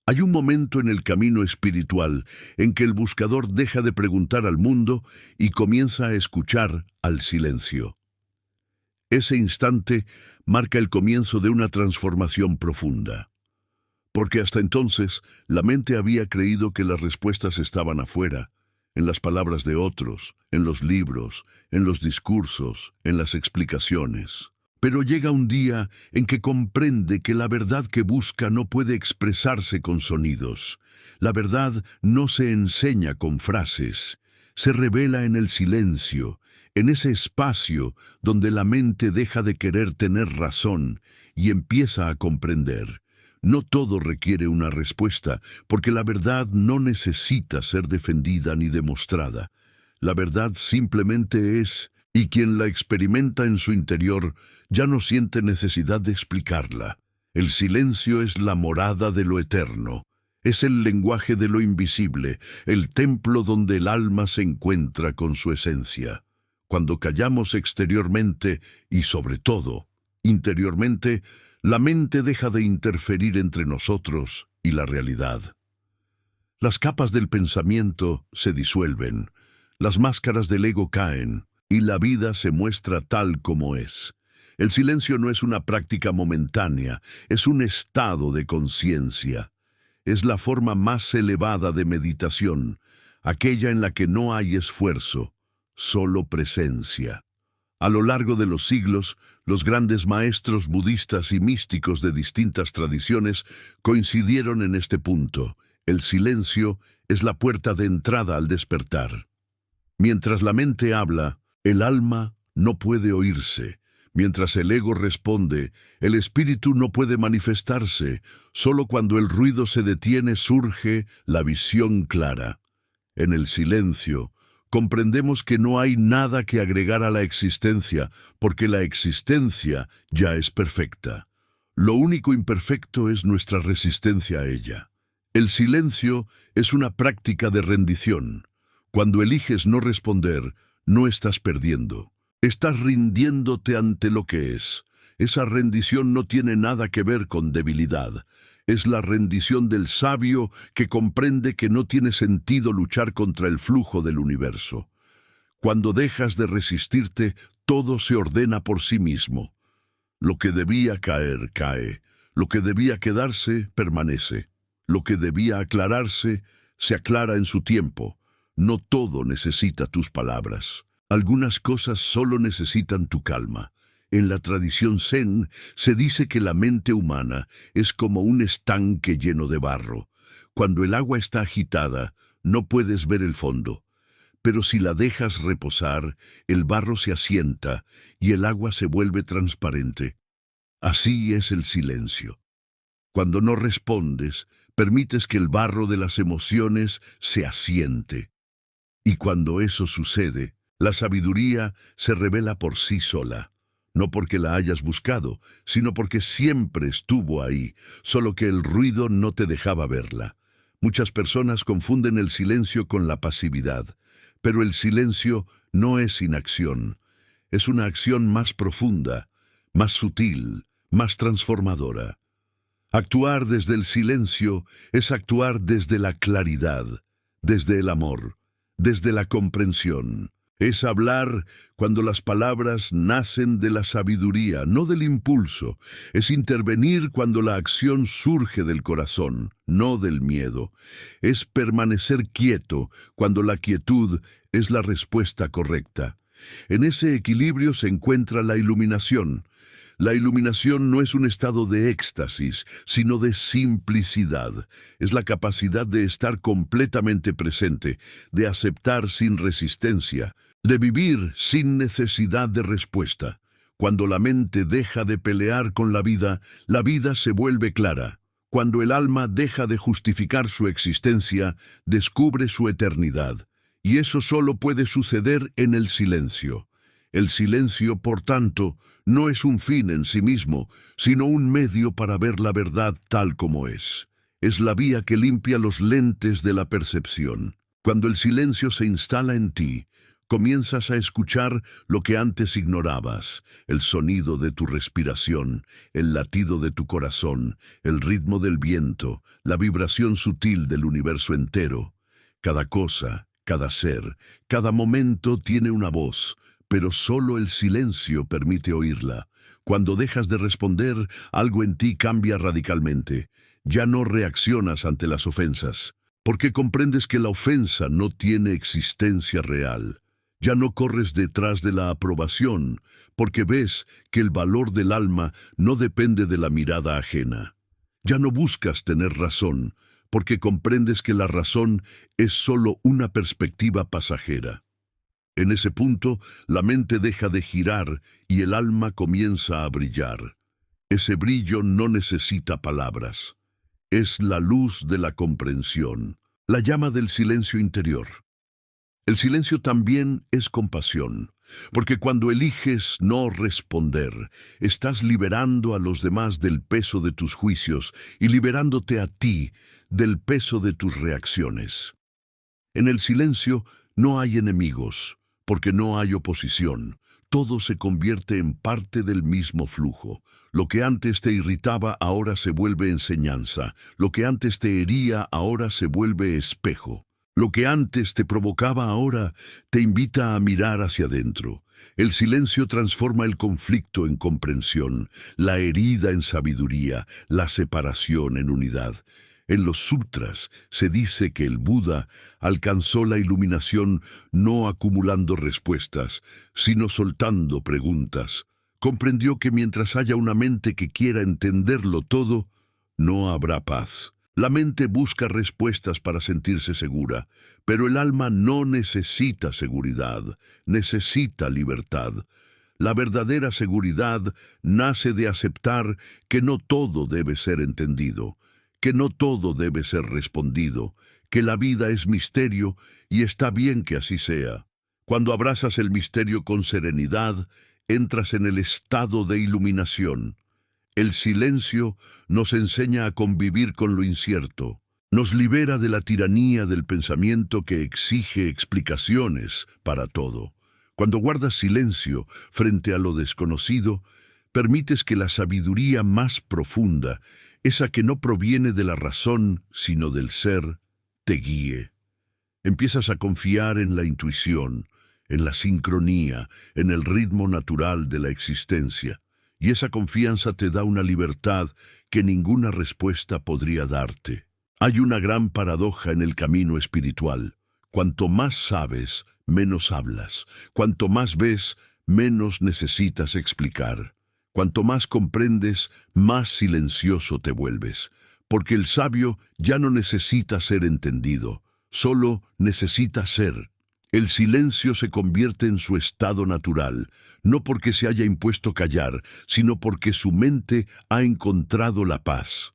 Hay un momento en el camino espiritual en que el buscador deja de preguntar al mundo y comienza a escuchar al silencio. Ese instante marca el comienzo de una transformación profunda. Porque hasta entonces la mente había creído que las respuestas estaban afuera, en las palabras de otros, en los libros, en los discursos, en las explicaciones. Pero llega un día en que comprende que la verdad que busca no puede expresarse con sonidos. La verdad no se enseña con frases, se revela en el silencio, en ese espacio donde la mente deja de querer tener razón y empieza a comprender. No todo requiere una respuesta, porque la verdad no necesita ser defendida ni demostrada. La verdad simplemente es, y quien la experimenta en su interior ya no siente necesidad de explicarla. El silencio es la morada de lo eterno. Es el lenguaje de lo invisible, el templo donde el alma se encuentra con su esencia. Cuando callamos exteriormente y, sobre todo, interiormente, la mente deja de interferir entre nosotros y la realidad. Las capas del pensamiento se disuelven, las máscaras del ego caen, y la vida se muestra tal como es. El silencio no es una práctica momentánea, es un estado de conciencia. Es la forma más elevada de meditación, aquella en la que no hay esfuerzo, solo presencia. A lo largo de los siglos, los grandes maestros budistas y místicos de distintas tradiciones coincidieron en este punto. El silencio es la puerta de entrada al despertar. Mientras la mente habla, el alma no puede oírse. Mientras el ego responde, el espíritu no puede manifestarse. Solo cuando el ruido se detiene surge la visión clara. En el silencio, comprendemos que no hay nada que agregar a la existencia, porque la existencia ya es perfecta. Lo único imperfecto es nuestra resistencia a ella. El silencio es una práctica de rendición. Cuando eliges no responder, no estás perdiendo. Estás rindiéndote ante lo que es. Esa rendición no tiene nada que ver con debilidad. Es la rendición del sabio que comprende que no tiene sentido luchar contra el flujo del universo. Cuando dejas de resistirte, todo se ordena por sí mismo. Lo que debía caer, cae. Lo que debía quedarse, permanece. Lo que debía aclararse, se aclara en su tiempo. No todo necesita tus palabras. Algunas cosas solo necesitan tu calma. En la tradición zen se dice que la mente humana es como un estanque lleno de barro. Cuando el agua está agitada, no puedes ver el fondo. Pero si la dejas reposar, el barro se asienta y el agua se vuelve transparente. Así es el silencio. Cuando no respondes, permites que el barro de las emociones se asiente. Y cuando eso sucede, la sabiduría se revela por sí sola. No porque la hayas buscado, sino porque siempre estuvo ahí, solo que el ruido no te dejaba verla. Muchas personas confunden el silencio con la pasividad, pero el silencio no es inacción. Es una acción más profunda, más sutil, más transformadora. Actuar desde el silencio es actuar desde la claridad, desde el amor, desde la comprensión. Es hablar cuando las palabras nacen de la sabiduría, no del impulso. Es intervenir cuando la acción surge del corazón, no del miedo. Es permanecer quieto cuando la quietud es la respuesta correcta. En ese equilibrio se encuentra la iluminación. La iluminación no es un estado de éxtasis, sino de simplicidad. Es la capacidad de estar completamente presente, de aceptar sin resistencia, de vivir sin necesidad de respuesta. Cuando la mente deja de pelear con la vida se vuelve clara. Cuando el alma deja de justificar su existencia, descubre su eternidad. Y eso solo puede suceder en el silencio. El silencio, por tanto, no es un fin en sí mismo, sino un medio para ver la verdad tal como es. Es la vía que limpia los lentes de la percepción. Cuando el silencio se instala en ti, comienzas a escuchar lo que antes ignorabas, el sonido de tu respiración, el latido de tu corazón, el ritmo del viento, la vibración sutil del universo entero. Cada cosa, cada ser, cada momento tiene una voz, pero solo el silencio permite oírla. Cuando dejas de responder, algo en ti cambia radicalmente. Ya no reaccionas ante las ofensas, porque comprendes que la ofensa no tiene existencia real. Ya no corres detrás de la aprobación, porque ves que el valor del alma no depende de la mirada ajena. Ya no buscas tener razón, porque comprendes que la razón es solo una perspectiva pasajera. En ese punto, la mente deja de girar y el alma comienza a brillar. Ese brillo no necesita palabras. Es la luz de la comprensión, la llama del silencio interior. El silencio también es compasión, porque cuando eliges no responder, estás liberando a los demás del peso de tus juicios y liberándote a ti del peso de tus reacciones. En el silencio no hay enemigos, porque no hay oposición. Todo se convierte en parte del mismo flujo. Lo que antes te irritaba ahora se vuelve enseñanza. Lo que antes te hería ahora se vuelve espejo. Lo que antes te provocaba ahora te invita a mirar hacia adentro. El silencio transforma el conflicto en comprensión, la herida en sabiduría, la separación en unidad. En los sutras se dice que el Buda alcanzó la iluminación no acumulando respuestas, sino soltando preguntas. Comprendió que mientras haya una mente que quiera entenderlo todo, no habrá paz. La mente busca respuestas para sentirse segura, pero el alma no necesita seguridad, necesita libertad. La verdadera seguridad nace de aceptar que no todo debe ser entendido, que no todo debe ser respondido, que la vida es misterio y está bien que así sea. Cuando abrazas el misterio con serenidad, entras en el estado de iluminación. El silencio nos enseña a convivir con lo incierto, nos libera de la tiranía del pensamiento que exige explicaciones para todo. Cuando guardas silencio frente a lo desconocido, permites que la sabiduría más profunda, esa que no proviene de la razón sino del ser, te guíe. Empiezas a confiar en la intuición, en la sincronía, en el ritmo natural de la existencia. Y esa confianza te da una libertad que ninguna respuesta podría darte. Hay una gran paradoja en el camino espiritual. Cuanto más sabes, menos hablas. Cuanto más ves, menos necesitas explicar. Cuanto más comprendes, más silencioso te vuelves. Porque el sabio ya no necesita ser entendido, solo necesita ser. El silencio se convierte en su estado natural, no porque se haya impuesto callar, sino porque su mente ha encontrado la paz.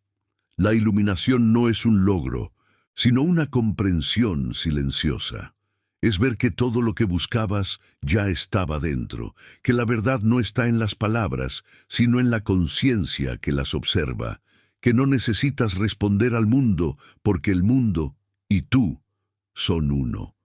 La iluminación no es un logro, sino una comprensión silenciosa. Es ver que todo lo que buscabas ya estaba dentro, que la verdad no está en las palabras, sino en la conciencia que las observa, que no necesitas responder al mundo, porque el mundo y tú son uno.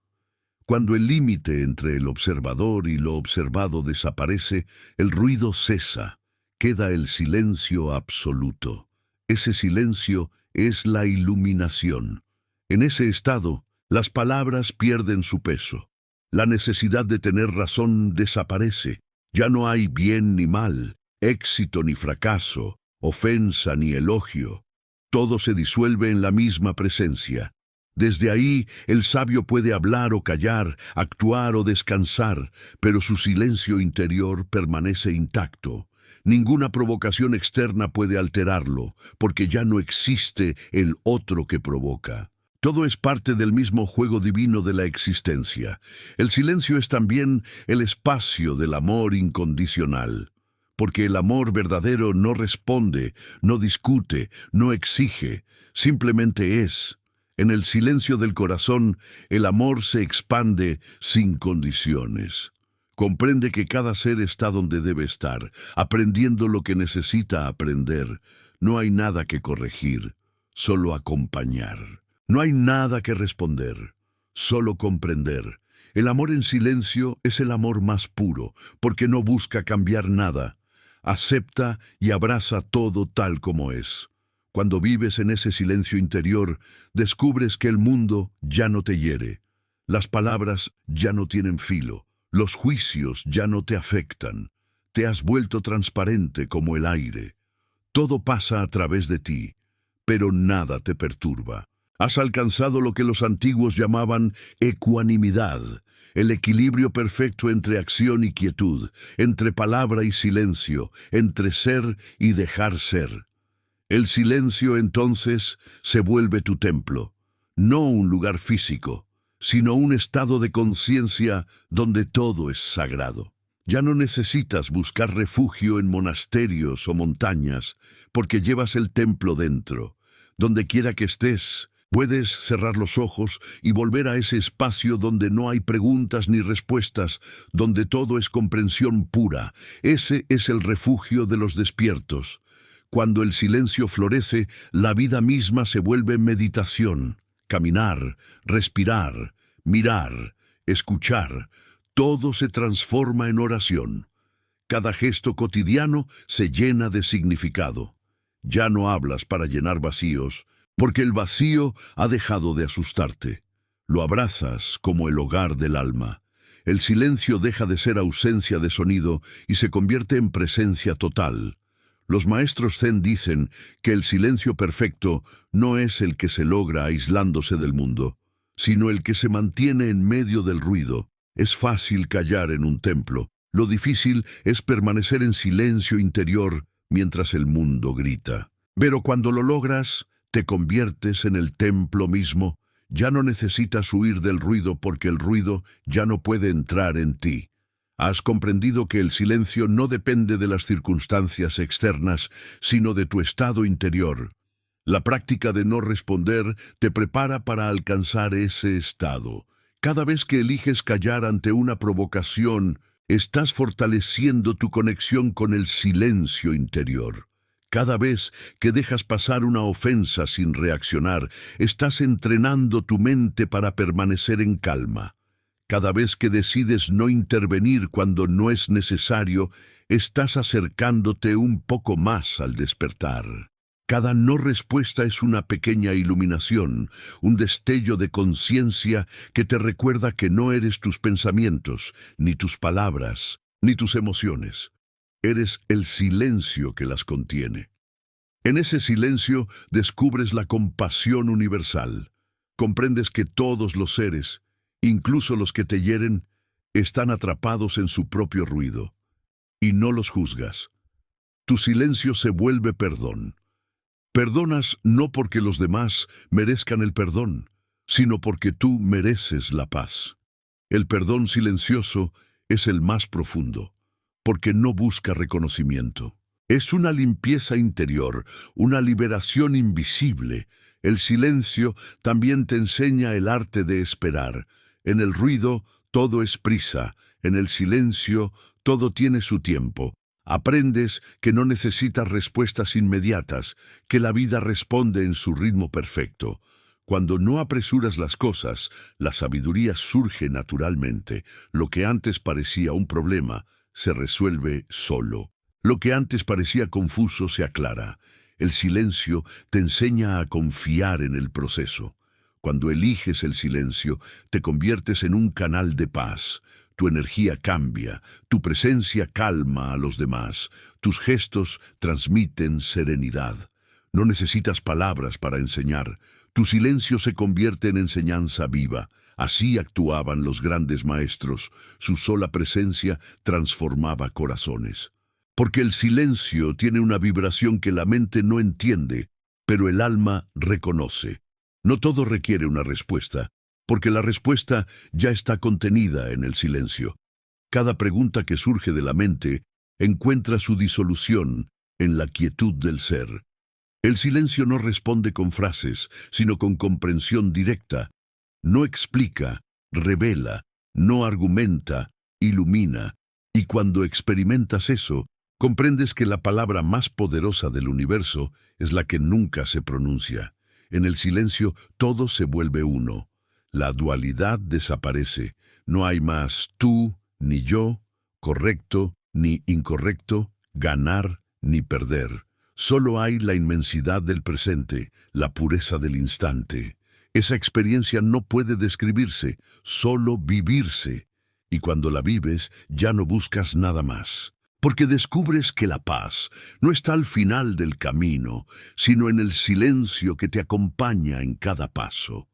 Cuando el límite entre el observador y lo observado desaparece, el ruido cesa, queda el silencio absoluto. Ese silencio es la iluminación. En ese estado, las palabras pierden su peso. La necesidad de tener razón desaparece. Ya no hay bien ni mal, éxito ni fracaso, ofensa ni elogio. Todo se disuelve en la misma presencia. Desde ahí, el sabio puede hablar o callar, actuar o descansar, pero su silencio interior permanece intacto. Ninguna provocación externa puede alterarlo, porque ya no existe el otro que provoca. Todo es parte del mismo juego divino de la existencia. El silencio es también el espacio del amor incondicional, porque el amor verdadero no responde, no discute, no exige, simplemente es. En el silencio del corazón, el amor se expande sin condiciones. Comprende que cada ser está donde debe estar, aprendiendo lo que necesita aprender. No hay nada que corregir, solo acompañar. No hay nada que responder, solo comprender. El amor en silencio es el amor más puro, porque no busca cambiar nada. Acepta y abraza todo tal como es. Cuando vives en ese silencio interior, descubres que el mundo ya no te hiere. Las palabras ya no tienen filo. Los juicios ya no te afectan. Te has vuelto transparente como el aire. Todo pasa a través de ti, pero nada te perturba. Has alcanzado lo que los antiguos llamaban ecuanimidad, el equilibrio perfecto entre acción y quietud, entre palabra y silencio, entre ser y dejar ser. El silencio, entonces, se vuelve tu templo, no un lugar físico, sino un estado de conciencia donde todo es sagrado. Ya no necesitas buscar refugio en monasterios o montañas, porque llevas el templo dentro. Donde quiera que estés, puedes cerrar los ojos y volver a ese espacio donde no hay preguntas ni respuestas, donde todo es comprensión pura. Ese es el refugio de los despiertos. Cuando el silencio florece, la vida misma se vuelve meditación. Caminar, respirar, mirar, escuchar, todo se transforma en oración. Cada gesto cotidiano se llena de significado. Ya no hablas para llenar vacíos, porque el vacío ha dejado de asustarte. Lo abrazas como el hogar del alma. El silencio deja de ser ausencia de sonido y se convierte en presencia total. Los maestros Zen dicen que el silencio perfecto no es el que se logra aislándose del mundo, sino el que se mantiene en medio del ruido. Es fácil callar en un templo. Lo difícil es permanecer en silencio interior mientras el mundo grita. Pero cuando lo logras, te conviertes en el templo mismo. Ya no necesitas huir del ruido porque el ruido ya no puede entrar en ti. Has comprendido que el silencio no depende de las circunstancias externas, sino de tu estado interior. La práctica de no responder te prepara para alcanzar ese estado. Cada vez que eliges callar ante una provocación, estás fortaleciendo tu conexión con el silencio interior. Cada vez que dejas pasar una ofensa sin reaccionar, estás entrenando tu mente para permanecer en calma. Cada vez que decides no intervenir cuando no es necesario, estás acercándote un poco más al despertar. Cada no respuesta es una pequeña iluminación, un destello de conciencia que te recuerda que no eres tus pensamientos, ni tus palabras, ni tus emociones. Eres el silencio que las contiene. En ese silencio descubres la compasión universal. Comprendes que todos los seres, incluso los que te hieren, están atrapados en su propio ruido, y no los juzgas. Tu silencio se vuelve perdón. Perdonas no porque los demás merezcan el perdón, sino porque tú mereces la paz. El perdón silencioso es el más profundo, porque no busca reconocimiento. Es una limpieza interior, una liberación invisible. El silencio también te enseña el arte de esperar. En el ruido todo es prisa, en el silencio todo tiene su tiempo. Aprendes que no necesitas respuestas inmediatas, que la vida responde en su ritmo perfecto. Cuando no apresuras las cosas, la sabiduría surge naturalmente. Lo que antes parecía un problema se resuelve solo. Lo que antes parecía confuso se aclara. El silencio te enseña a confiar en el proceso. Cuando eliges el silencio, te conviertes en un canal de paz. Tu energía cambia, tu presencia calma a los demás, tus gestos transmiten serenidad. No necesitas palabras para enseñar. Tu silencio se convierte en enseñanza viva. Así actuaban los grandes maestros. Su sola presencia transformaba corazones. Porque el silencio tiene una vibración que la mente no entiende, pero el alma reconoce. No todo requiere una respuesta, porque la respuesta ya está contenida en el silencio. Cada pregunta que surge de la mente encuentra su disolución en la quietud del ser. El silencio no responde con frases, sino con comprensión directa. No explica, revela, no argumenta, ilumina. Y cuando experimentas eso, comprendes que la palabra más poderosa del universo es la que nunca se pronuncia. En el silencio todo se vuelve uno. La dualidad desaparece. No hay más tú ni yo, correcto ni incorrecto, ganar ni perder. Solo hay la inmensidad del presente, la pureza del instante. Esa experiencia no puede describirse, solo vivirse. Y cuando la vives, ya no buscas nada más. Porque descubres que la paz no está al final del camino, sino en el silencio que te acompaña en cada paso.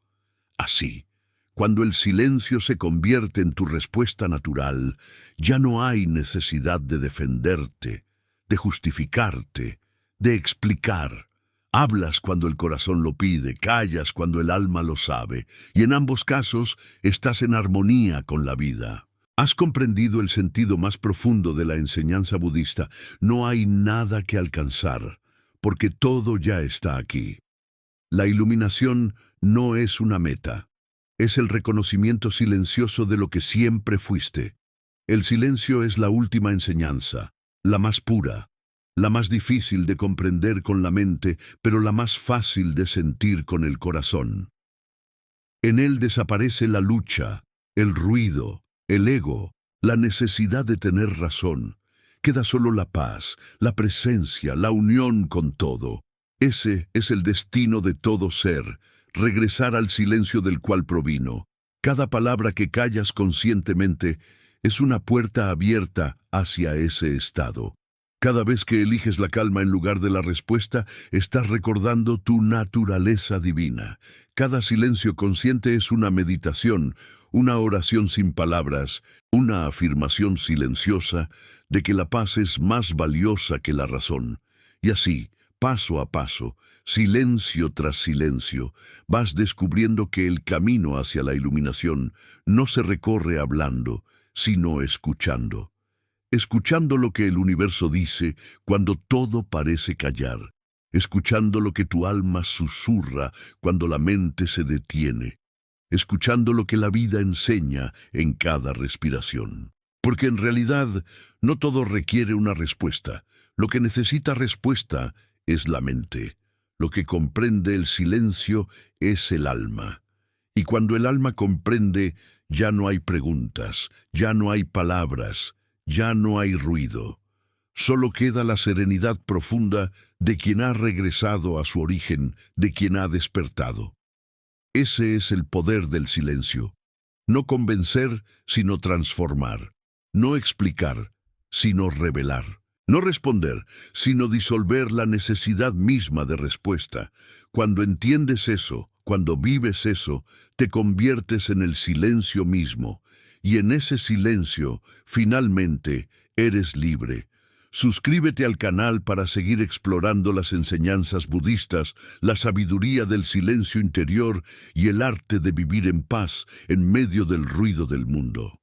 Así, cuando el silencio se convierte en tu respuesta natural, ya no hay necesidad de defenderte, de justificarte, de explicar. Hablas cuando el corazón lo pide, callas cuando el alma lo sabe, y en ambos casos estás en armonía con la vida. Has comprendido el sentido más profundo de la enseñanza budista. No hay nada que alcanzar, porque todo ya está aquí. La iluminación no es una meta, es el reconocimiento silencioso de lo que siempre fuiste. El silencio es la última enseñanza, la más pura, la más difícil de comprender con la mente, pero la más fácil de sentir con el corazón. En él desaparece la lucha, el ruido, el ego, la necesidad de tener razón. Queda solo la paz, la presencia, la unión con todo. Ese es el destino de todo ser, regresar al silencio del cual provino. Cada palabra que callas conscientemente es una puerta abierta hacia ese estado. Cada vez que eliges la calma en lugar de la respuesta, estás recordando tu naturaleza divina. Cada silencio consciente es una meditación, una oración sin palabras, una afirmación silenciosa de que la paz es más valiosa que la razón. Y así, paso a paso, silencio tras silencio, vas descubriendo que el camino hacia la iluminación no se recorre hablando, sino escuchando. Escuchando lo que el universo dice cuando todo parece callar, escuchando lo que tu alma susurra cuando la mente se detiene, escuchando lo que la vida enseña en cada respiración. Porque en realidad no todo requiere una respuesta. Lo que necesita respuesta es la mente. Lo que comprende el silencio es el alma. Y cuando el alma comprende, ya no hay preguntas, ya no hay palabras, ya no hay ruido. Solo queda la serenidad profunda de quien ha regresado a su origen, de quien ha despertado. Ese es el poder del silencio. No convencer, sino transformar. No explicar, sino revelar. No responder, sino disolver la necesidad misma de respuesta. Cuando entiendes eso, cuando vives eso, te conviertes en el silencio mismo. Y en ese silencio, finalmente, eres libre. Suscríbete al canal para seguir explorando las enseñanzas budistas, la sabiduría del silencio interior y el arte de vivir en paz en medio del ruido del mundo.